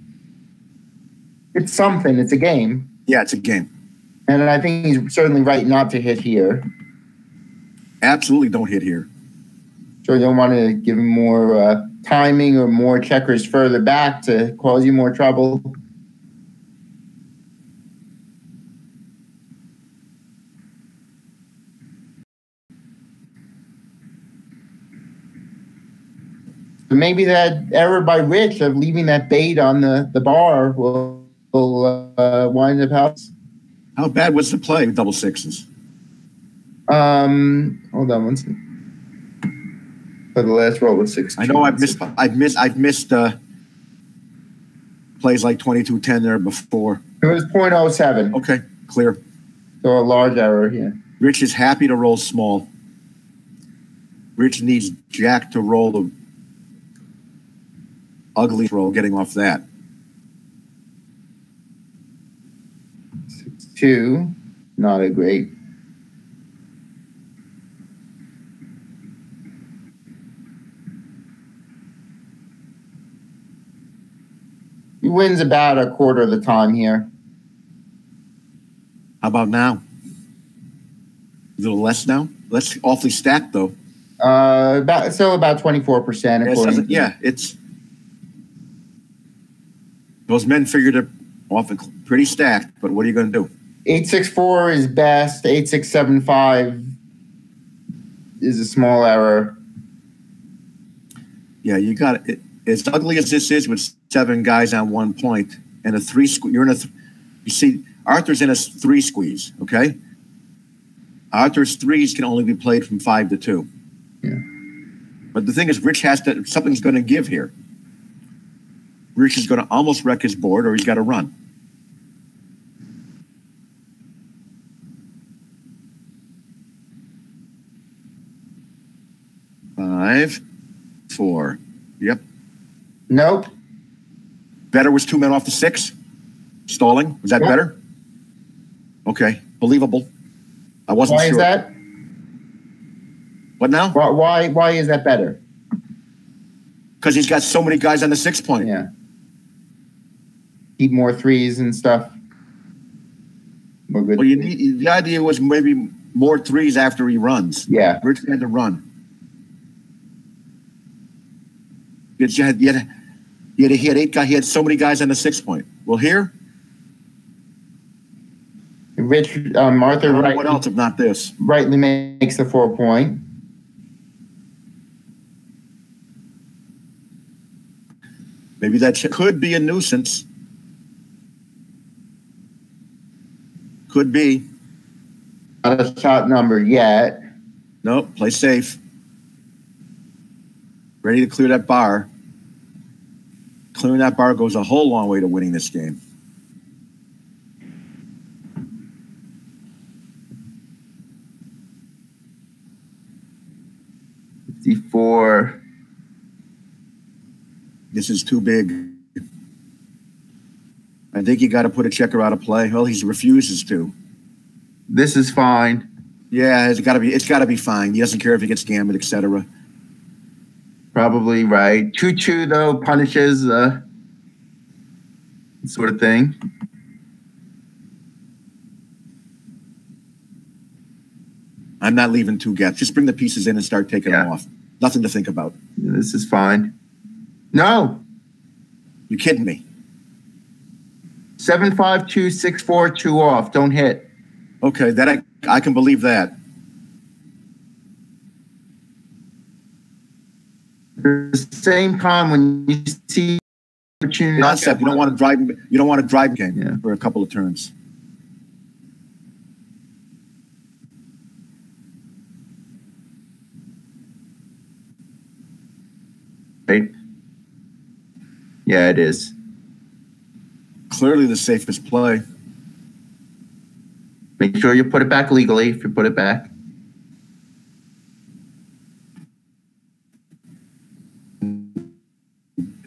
something. It's a game. Yeah, it's a game. And I think he's certainly right not to hit here. Absolutely don't hit here. So you don't want to give him more timing or more checkers further back to cause you more trouble. So maybe that error by Rich of leaving that bait on the bar will wind up house. How bad was the play with double sixes? Hold on one second. For the last roll was 6. I know I've missed plays like 22-10 there before. It was .07. Okay, clear. So a large error here. Rich is happy to roll small. Rich needs Jack to roll the ugly roll, getting off that. 6-2, not a great. He wins about a quarter of the time here. How about now? A little less now? That's awfully stacked, though. Still about 24%. Yeah, it's those men figured it off pretty stacked. But what are you going to do? 8-6-4 is best. 8-6-7-5 is a small error. Yeah, you got it. As ugly as this is with 7 guys on 1 point and a 3 squeeze, you see, Arthur's in a 3 squeeze, okay? Arthur's 3s can only be played from 5 to 2. Yeah. But the thing is, Rich something's going to give here. Rich is going to almost wreck his board or he's got to run. Five, 4. Yep. Nope. Better was 2 men off the 6. Stalling. Was that better? Okay. Believable. I wasn't sure. Why is that? What now? Why is that better? Because he's got so many guys on the 6 point. Yeah. Keep more 3s and stuff. More good. Well, the idea was maybe more 3s after he runs. Yeah. Rich had to run. He had 8 guys. He had so many guys on the 6 point. Well, here, Rich Arthur. Right. What else if not this? Rightly makes the 4 point. Maybe that could be a nuisance. Could be. Not a shot number yet. Nope. Play safe. Ready to clear that bar. Clearing that bar goes a whole long way to winning this game. $54. This is too big. I think you got to put a checker out of play. Well, he refuses to. This is fine. Yeah, it's got to be fine. He doesn't care if he gets gambit, etc. Probably right. Choo-choo, though, punishes sort of thing. I'm not leaving 2 gaps. Just bring the pieces in and start taking them off. Nothing to think about. This is fine. No. You kidding me? 7-5, 2, 6, 4, 2 off. Don't hit. Okay, that I can believe that. At the same time, when you see opportunity, concept, you don't want to drive game for a couple of turns. Right? Yeah, it is. Clearly the safest play. Make sure you put it back legally if you put it back.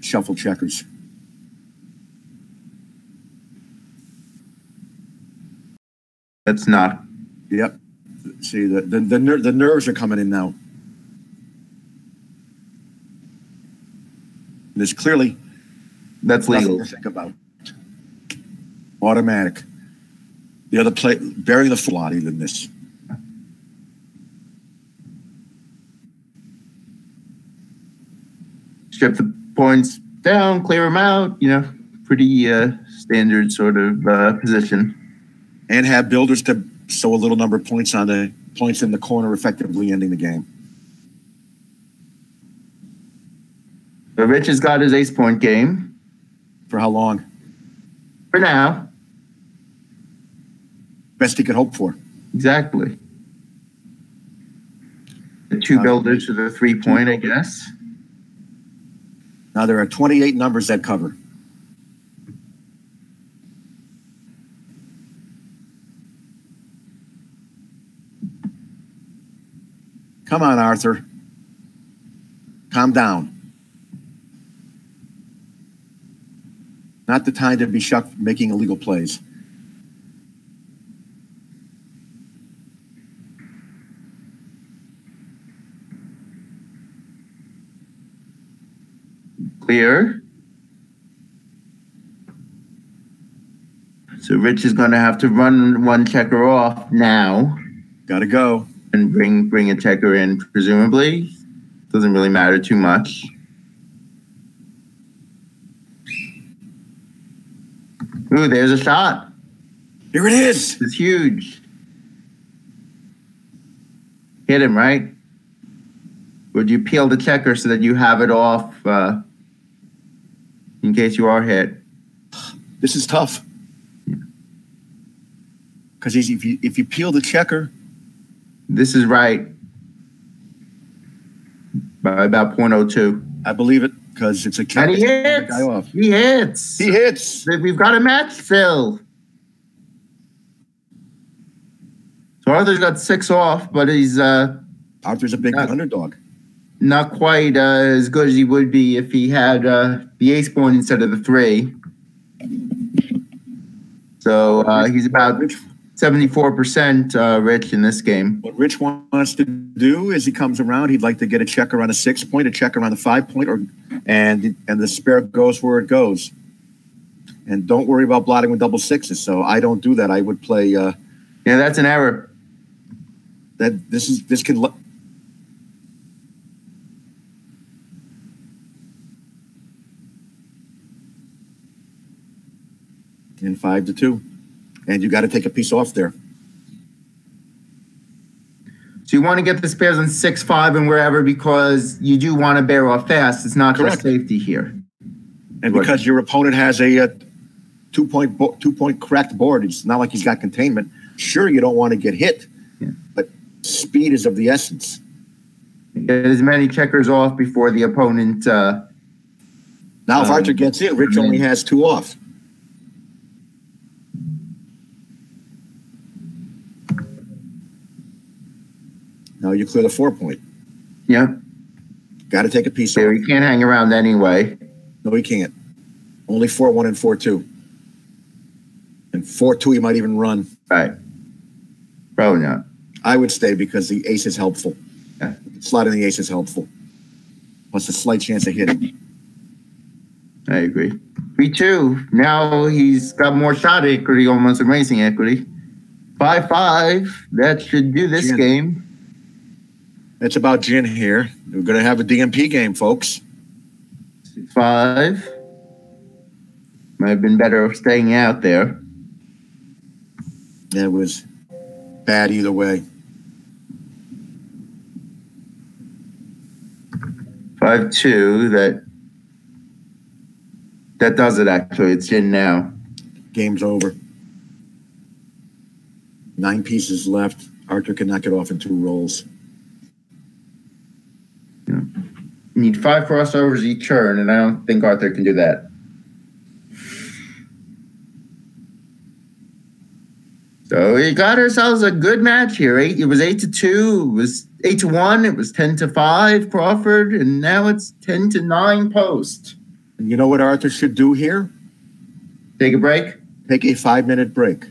Shuffle checkers. That's not. Yep. See, the nerves are coming in now. There's clearly That's legal. nothing to think about. Automatic. The other play, burying the fly than this. Strip the points down, clear them out. You know, pretty standard sort of position. And have builders to sow a little number of points on the points in the corner, effectively ending the game. So Rich has got his ace point game. For how long? For now. Best he could hope for. Exactly. The two builders to the 3 point, I guess. Now there are 28 numbers that cover. Come on, Arthur. Calm down. Not the time to be shucked making illegal plays. Clear. So Rich is going to have to run one checker off now. Got to go. And bring a checker in, presumably. Doesn't really matter too much. Ooh, there's a shot. Here it is. It's huge. Hit him, right? Would you peel the checker so that you have it off in case you are hit? This is tough. Because if you peel the checker. This is right. By about 0.02. I believe it because it's a checker. And he hits. Guy off. He hits. He hits. We've got a match still. So Arthur's got 6 off, but he's Arthur's a big underdog. Not quite as good as he would be if he had the ace point instead of the 3. So he's about 74% Rich in this game. What Rich wants to do is he comes around, he'd like to get a checker on a 6 point, a checker on the 5 point, and the spare goes where it goes. And don't worry about blotting with double sixes. So I don't do that. I would play. Yeah, that's an error. This can. In 5-2, and you got to take a piece off there. So you want to get the spares on 6-5 and wherever because you do want to bear off fast. It's not Correct. just safety here. And because your opponent has a 2 point cracked board, it's not like he's got containment. Sure, you don't want to get hit, but speed is of the essence. Get as many checkers off before the opponent. Now, if Arthur gets in, Rich only has 2 off. Now you clear the 4 point. Yeah. Got to take a piece There, off. he can't hang around anyway. No, he can't. Only 4-1 and 4-2. And 4-2, he might even run. Right. Probably not. I would stay because the ace is helpful. Yeah. Slotting the ace is helpful. Plus a slight chance of hitting. I agree. 3-2. Now he's got more shot equity, almost than racing equity. 5-5. That should do this game. It's about gin here. We're going to have a DMP game, folks. 5. Might have been better staying out there. It was bad either way. 5-2. That does it, actually. It's in now. Game's over. 9 pieces left. Arthur can knock it off in 2 rolls. Yeah. You need 5 crossovers each turn, and I don't think Arthur can do that. So we got ourselves a good match here. It was 8-2. It was 8-1. It was 10-5 Crawford, and now it's 10-9 Post. And you know what Arthur should do here? Take a break. Take a 5-minute break.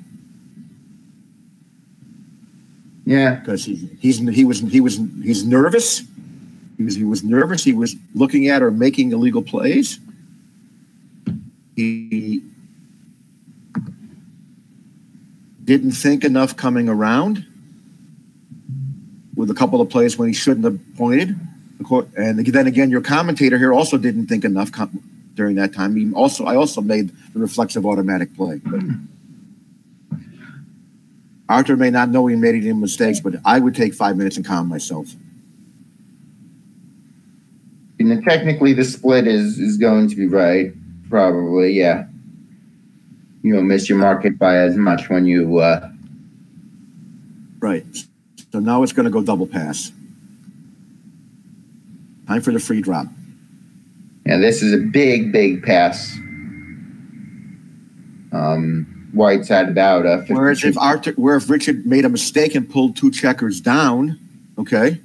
Yeah, because he's nervous. He was nervous. He was looking at or making illegal plays. He didn't think enough coming around with a couple of plays when he shouldn't have pointed. And then again, your commentator here also didn't think enough during that time. I also made the reflexive automatic play. But Arthur may not know he made any mistakes, but I would take 5 minutes and calm myself. And technically, the split is going to be right. Probably, yeah. You don't miss your market by as much when you... Right. So now it's going to go double pass. Time for the free drop. Yeah, this is a big, big pass. White's at about 50. Whereas if Richard made a mistake and pulled 2 checkers down, okay,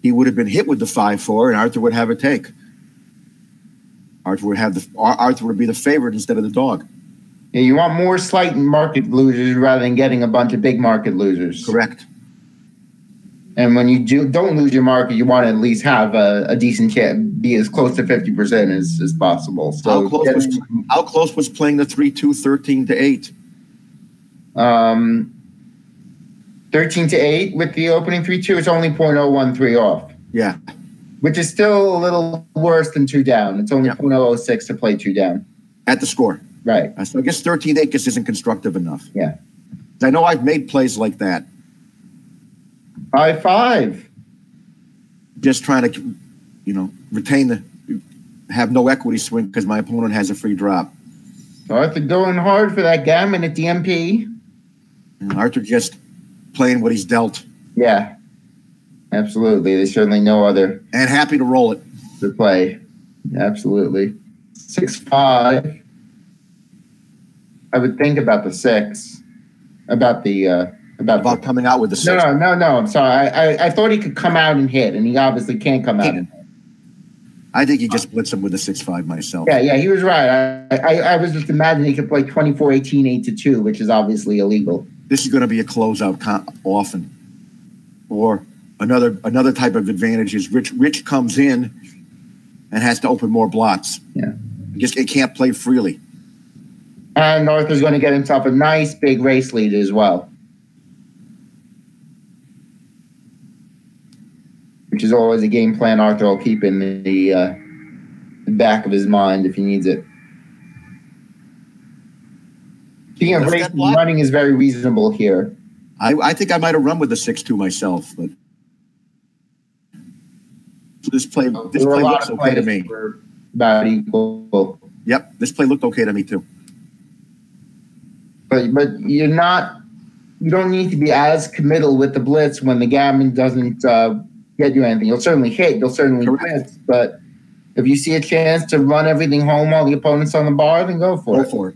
he would have been hit with the 5-4, and Arthur would have a take. Arthur would be the favorite instead of the dog. Yeah, you want more slight market losers rather than getting a bunch of big market losers. Correct. And when you don't lose your market, you want to at least have a decent chance, be as close to 50% as possible. So how close was playing the 3-2, 13-8? 13-8 with the opening 3-2. It's only 0.013 off. Yeah. Which is still a little worse than 2 down. It's only 0.006 to play 2 down. At the score. Right. So I guess 13-8 just isn't constructive enough. Yeah. I know I've made plays like that. 5-5. Just trying to, have no equity swing because my opponent has a free drop. Arthur going hard for that gammon at the MP. And Arthur just playing what he's dealt. Yeah. Absolutely. There's certainly no other. And happy to roll it. To play. Absolutely. 6-5. I would think about the 6. About coming out with the 6. No. I'm sorry. I thought he could come out and hit, and he obviously can't come out and hit. I think he just blitzed him with a 6-5 myself. Yeah, he was right. I was just imagining he could play 24-18, 8-2, which is obviously illegal. This is going to be a closeout often. Or another type of advantage is Rich comes in and has to open more blots. Yeah. It can't play freely. And Arthur's going to get himself a nice big race lead as well. Which is always a game plan Arthur will keep in the back of his mind if he needs it. Speaking of racing, running is very reasonable here. I think I might have run with the 6-2 myself, but this play looks okay to me. About equal. Yep, this play looked okay to me too. But you don't need to be as committal with the blitz when the gammon doesn't get you anything. You'll certainly hit, you'll certainly blitz, but if you see a chance to run everything home while the opponent's on the bar, then go for it. Go for it.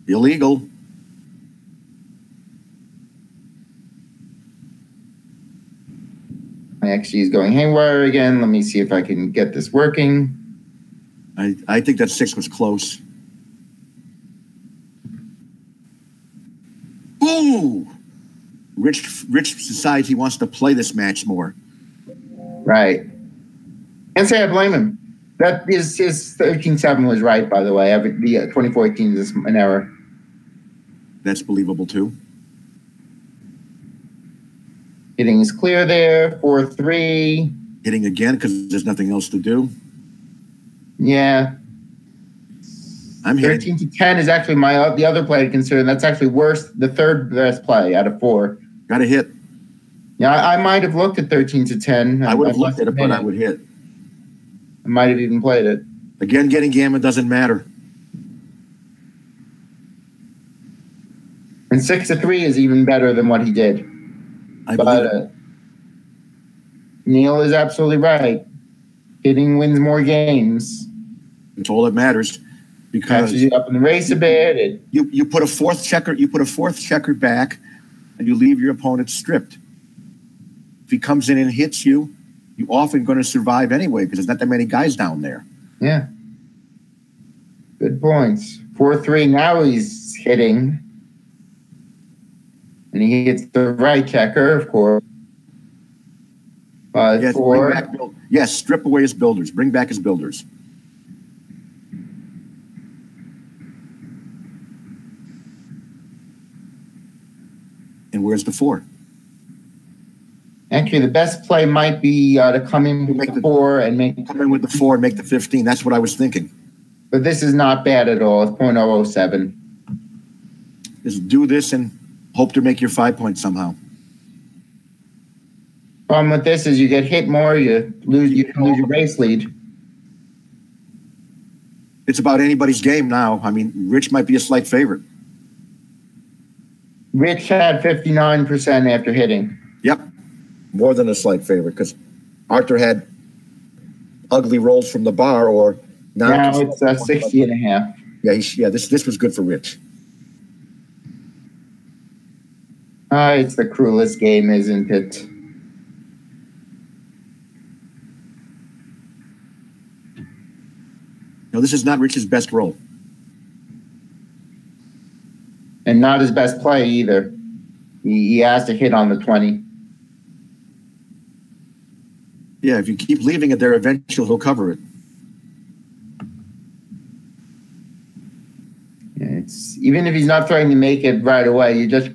Illegal. My XG is going haywire again. Let me see if I can get this working. I think that 6 was close. Ooh! Rich decides he wants to play this match more. Right. Can't say I blame him. That is his 13-7 was right, by the way. The 24-18 is an error. That's believable too. Hitting is clear there. 4-3. Hitting again because there's nothing else to do. Yeah. I'm hitting. 13-10 is actually the other play to consider. That's actually worse. The third best play out of 4. Got to hit. Yeah, I might have looked at 13-10. I would have looked at it, but I would hit. I might have even played it. Again, getting gammon doesn't matter. And 6-3 is even better than what he did. Neil is absolutely right. Hitting wins more games. It's all that matters. Because catches you up in the race a bit. You put a fourth checker back, and you leave your opponent stripped. If he comes in and hits you, you're often going to survive anyway because there's not that many guys down there. Yeah. Good points. 4-3. Now he's hitting, and he hits the right checker, of course. 5-4. Yes, strip away his builders. Bring back his builders. And where's the 4? Actually, the best play might be to come in with the 4 and make... Come in with the 4 and make the 15. That's what I was thinking. But this is not bad at all. It's .007. Just do this and hope to make your 5 points somehow. Problem with this is you get hit more, you lose your race lead. It's about anybody's game now. I mean, Rich might be a slight favorite. Rich had 59% after hitting. Yep. More than a slight favorite because Arthur had ugly rolls from the bar or... Now it's 60.5. Yeah, this was good for Rich. It's the cruelest game, isn't it? No, this is not Rich's best roll. And not his best play either. He has to hit on the 20. Yeah, if you keep leaving it there, eventually he'll cover it. Yeah, it's even if he's not trying to make it right away, you just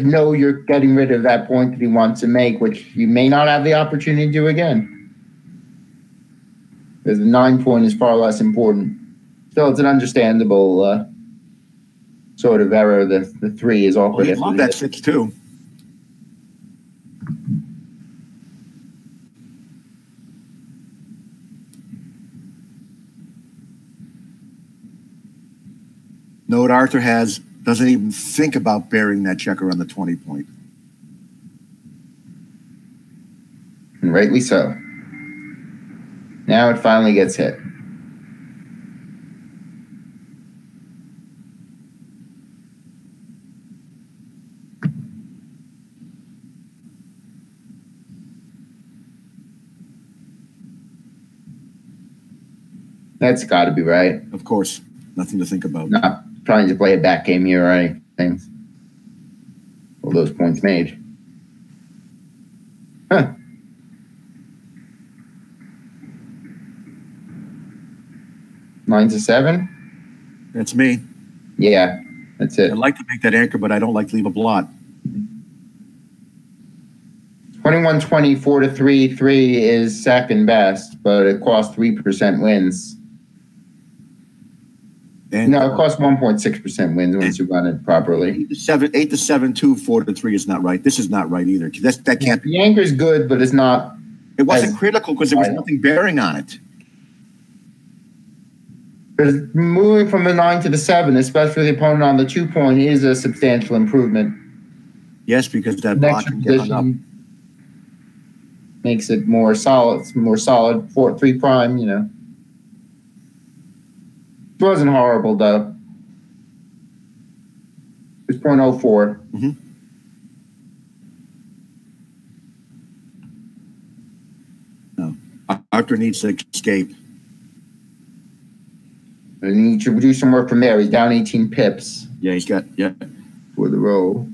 know you're getting rid of that point that he wants to make, which you may not have the opportunity to do again. Because the 9 point is far less important. Still, it's an understandable sort of error. The 3 is awkward. Well, he loved that 6-2. Note Arthur doesn't even think about burying that checker on the 20 point. And rightly so. Now it finally gets hit. That's got to be right. Of course. Nothing to think about. Not trying to play a back game here or anything. All those points made. Huh. Nine to 7? That's me. Yeah, that's it. I'd like to make that anchor, but I don't like to leave a blot. 21-20, 4-3, 3 is second best, but it costs 3% wins. And no, it costs 1.6% wins once you run it properly. 8 to 7, 2, 4 to 3 is not right. This is not right either. That can't. The anchor's good, but it's not. It wasn't critical because there was nothing bearing on it. Because moving from the 9 to the 7, especially the opponent on the 2 point, is a substantial improvement. Yes, because that block can get hung up. Makes it more solid. 4-3 prime, you know. It wasn't horrible, though. It was .04. Mm-hmm. No. Arthur needs to escape. I need to do some work from there. He's down 18 pips. Yeah, he's got, for the roll.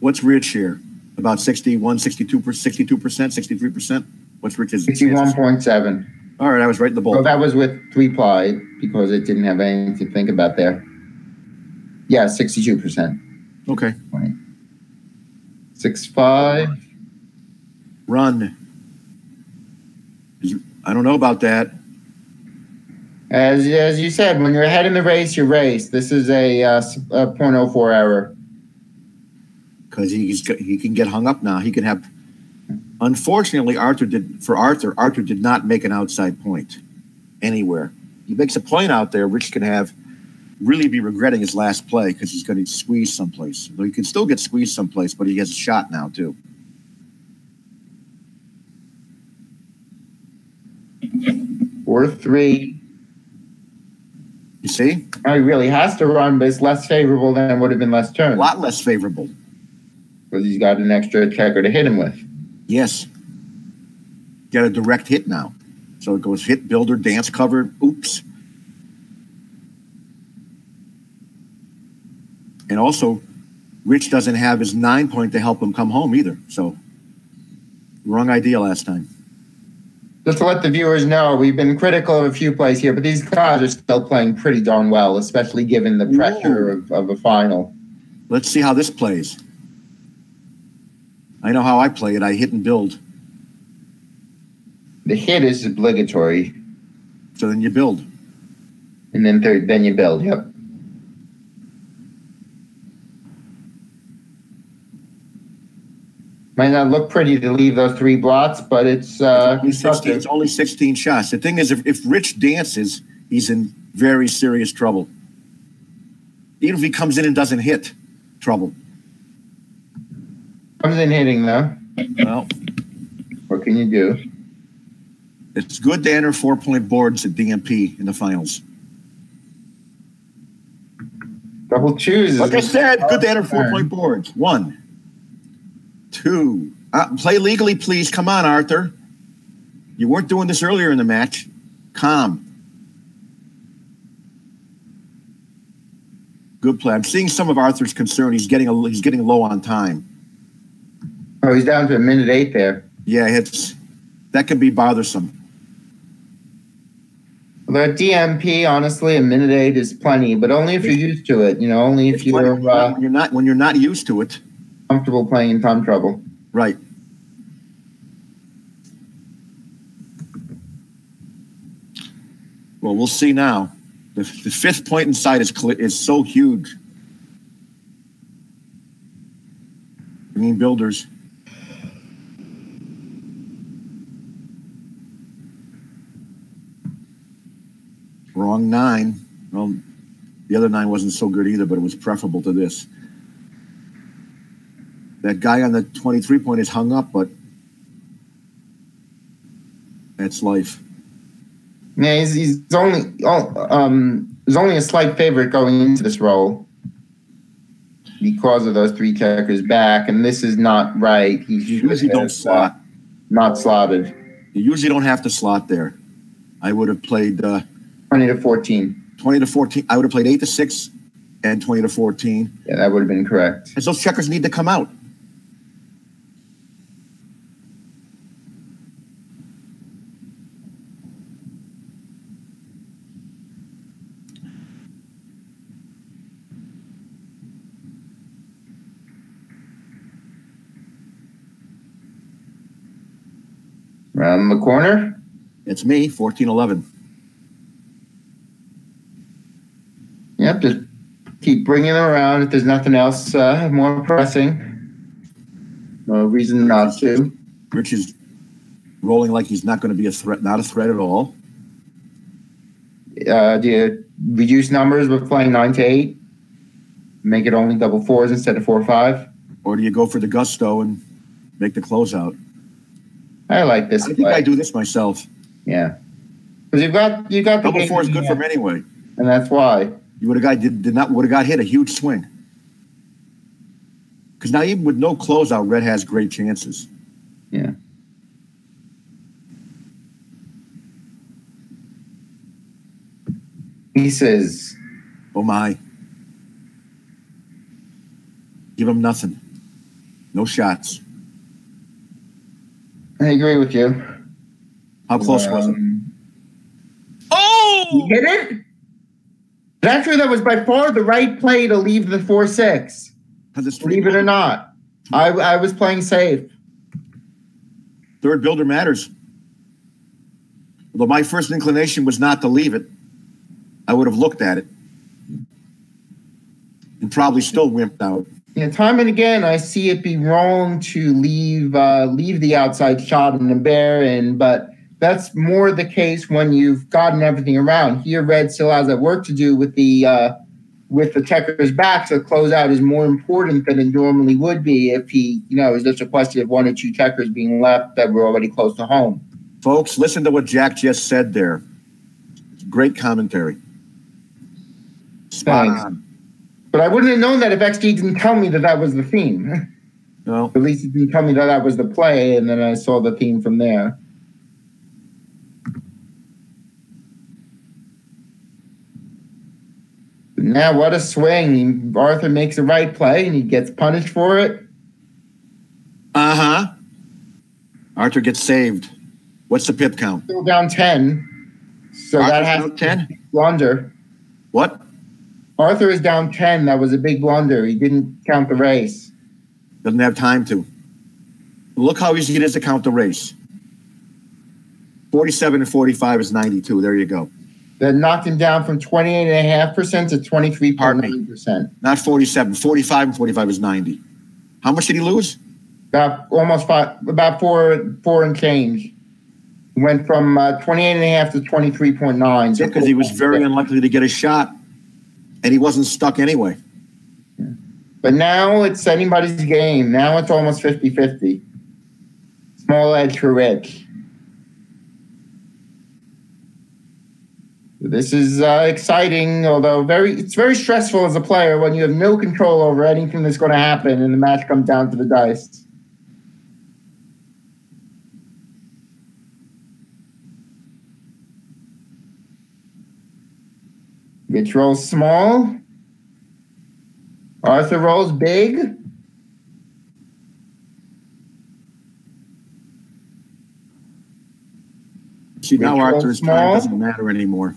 What's Rich here? About 61, 62%, 63%? What's Rich's? 61.7. All right, I was right in the ball. Well, that was with 3 ply because it didn't have anything to think about there. Yeah, 62%. Okay. 6-5. Run. I don't know about that. As you said, when you're ahead in the race, you race. This is a .04 error. Because he can get hung up now. He can have. Unfortunately, Arthur did not make an outside point anywhere. He makes a point out there. Rich can have really be regretting his last play because he's going to squeeze someplace. Though he can still get squeezed someplace, but he has a shot now too. 4-3. You see? Now he really has to run, but it's less favorable than it would have been less turn. A lot less favorable. Because he's got an extra checker to hit him with. Yes. Get a direct hit now. So it goes hit, builder, dance, cover, oops. And also, Rich doesn't have his 9-point to help him come home either. So, wrong idea last time. Just to let the viewers know, we've been critical of a few plays here, but these guys are still playing pretty darn well, especially given the pressure of a final. Let's see how this plays. I know how I play it. I hit and build. The hit is obligatory. So then you build. And then you build, yep. Might not look pretty to leave those 3 blots, but it's only 16 shots. The thing is, if Rich dances, he's in very serious trouble. Even if he comes in and doesn't hit, trouble. Comes in hitting, though. Well, what can you do? It's good to enter 4-point boards at DMP in the finals. Double choose. Like I said, good to enter 4-point boards. 1, 2. Play legally, please. Come on, Arthur. You weren't doing this earlier in the match. Calm. Good play. I'm seeing some of Arthur's concern. He's getting low on time. Oh, he's down to 1:08 there. Yeah, that can be bothersome. Well, at DMP, honestly, 1:08 is plenty, but only if you're used to it. Only if you're when you're not used to it. Comfortable playing in time trouble. Right. Well, we'll see now. The 5th point inside is so huge. Bringing builders. Wrong 9. Well, the other 9 wasn't so good either, but it was preferable to this. That guy on the 23-point is hung up, but that's life. Yeah, he's only a slight favorite going into this roll because of those 3 checkers back, and this is not right. You usually don't slot. Not slotted. You usually don't have to slot there. I would have played 20 to 14. 20 to 14. I would have played 8 to 6 and 20 to 14. Yeah, that would have been correct. As those checkers need to come out. Around the corner. It's me, 14-11. Yep, just keep bringing them around. If there's nothing else more pressing, no reason not to. Rich is rolling like he's not going to be a threat, not a threat at all. Do you reduce numbers with playing 9 to 8? Make it only double 4s instead of 4-5? Or do you go for the gusto and make the closeout? I like this. I think I do this myself. Yeah, because you got double 4 is good for him anyway, and that's why you would have got hit a huge swing. Because now even with no closeout, Red has great chances. Yeah. He says, "Oh my, give him nothing, no shots." I agree with you. How close was it? Oh! You hit it? Actually, that was by far the right play to leave the 4-6. Believe it or not. I was playing safe. Third builder matters. Although my first inclination was not to leave it, I would have looked at it and probably still wimped out. Yeah, time and again, I see it be wrong to leave the outside shot in the bear in, but that's more the case when you've gotten everything around. Here, Red still has that work to do with the with the checkers back, so closeout is more important than it normally would be if he, is just a question of one or two checkers being left that were already close to home. Folks, listen to what Jack just said there. Great commentary. Spot on. But I wouldn't have known that if XG didn't tell me that was the theme. No. At least it didn't tell me that was the play, and then I saw the theme from there. But now, what a swing. Arthur makes the right play, and he gets punished for it. Uh-huh. Arthur gets saved. What's the pip count? Still down 10. So Arthur's that has down 10? Blunder. What? Arthur is down 10. That was a big blunder. He didn't count the race. Doesn't have time to. Look how easy it is to count the race. 47 and 45 is 92. There you go. That knocked him down from 28.5% to 23.9%. Not 47. 45 and 45 is 90. How much did he lose? About four and change. He went from 28.5 to 23.9. Yeah, because he was very unlikely to get a shot, and he wasn't stuck anyway. Yeah. But now it's anybody's game. Now it's almost 50-50. Small edge for Rich. This is exciting, although it's very stressful as a player when you have no control over anything that's going to happen and the match comes down to the dice. Rich rolls small. Arthur rolls big. See, now Arthur's time doesn't matter anymore.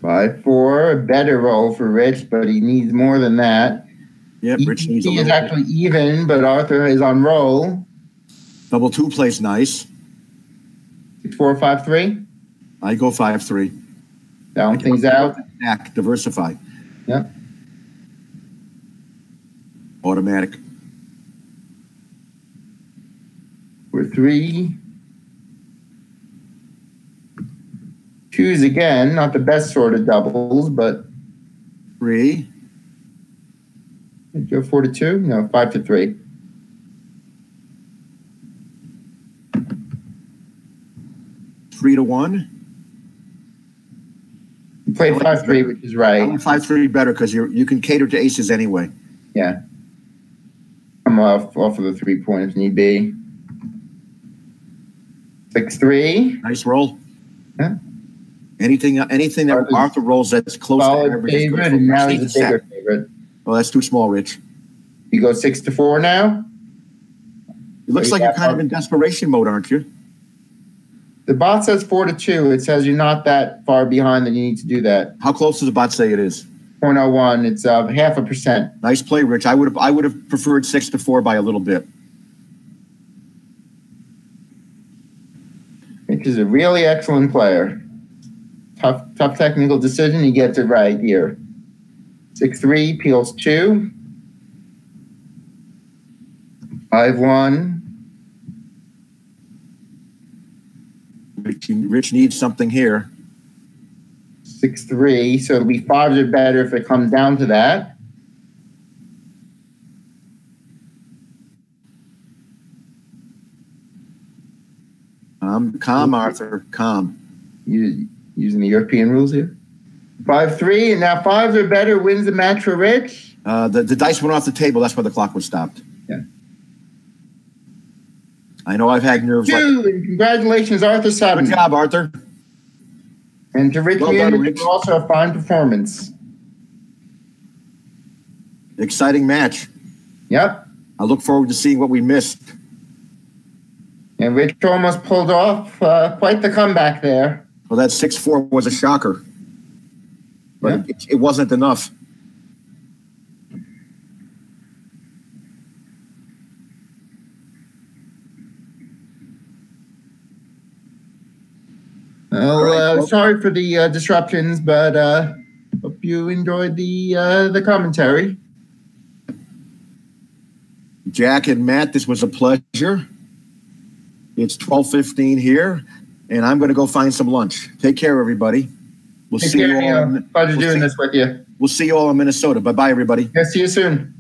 Five, four, a better roll for Rich, but he needs more than that. Yep, Rich needs a little. He is actually bit. even, but Arthur is on roll. Double two plays nice. 6, 4, 5, 3. I go 5-3. Down things out. Back, diversify. Yep. Automatic. For 3. Choose again, not the best sort of doubles, but 3. Go 4 to 2? No, 5 to 3. Three to 1. You played 5-3, which is right. 5-3 better because you can cater to aces anyway. Yeah. I'm off of the 3 point if need be. 6-3. Nice roll. Yeah. Anything that Arthur rolls that's close to average. Favorite, and now he's a bigger favorite. Oh, that's too small, Rich. You go 6 to 4 now? It looks like you're kind of in desperation mode, aren't you? The bot says 4 to 2. It says you're not that far behind that you need to do that. How close does the bot say it is? 0.01. It's 0.5%. Nice play, Rich. I would have preferred 6 to 4 by a little bit. Rich is a really excellent player. Tough technical decision. He gets it right here. 6-3 peels 2. 5-1. Rich needs something here. 6-3. So it'll be 5s or better if it comes down to that. Calm, Arthur. Calm. Using the European rules here. 5-3, and now 5s or better wins the match for Rich. The dice went off the table. That's why the clock was stopped. Yeah. I know I've had nerves. 2, and congratulations, Arthur Sutton. Good job, Arthur. And to Rich, Munitz, also a fine performance. Exciting match. Yep. I look forward to seeing what we missed. And Rich almost pulled off quite the comeback there. Well, that 6-4 was a shocker. But yeah. it wasn't enough. Well, sorry for the disruptions, but hope you you enjoyed the commentary. Jack and Matt, this was a pleasure. It's 12:15 here, and I'm going to go find some lunch. Take care, everybody. We'll see you all. Pleasure doing this with you. We'll see you all in Minnesota. Bye-bye, everybody. Yeah, see you soon.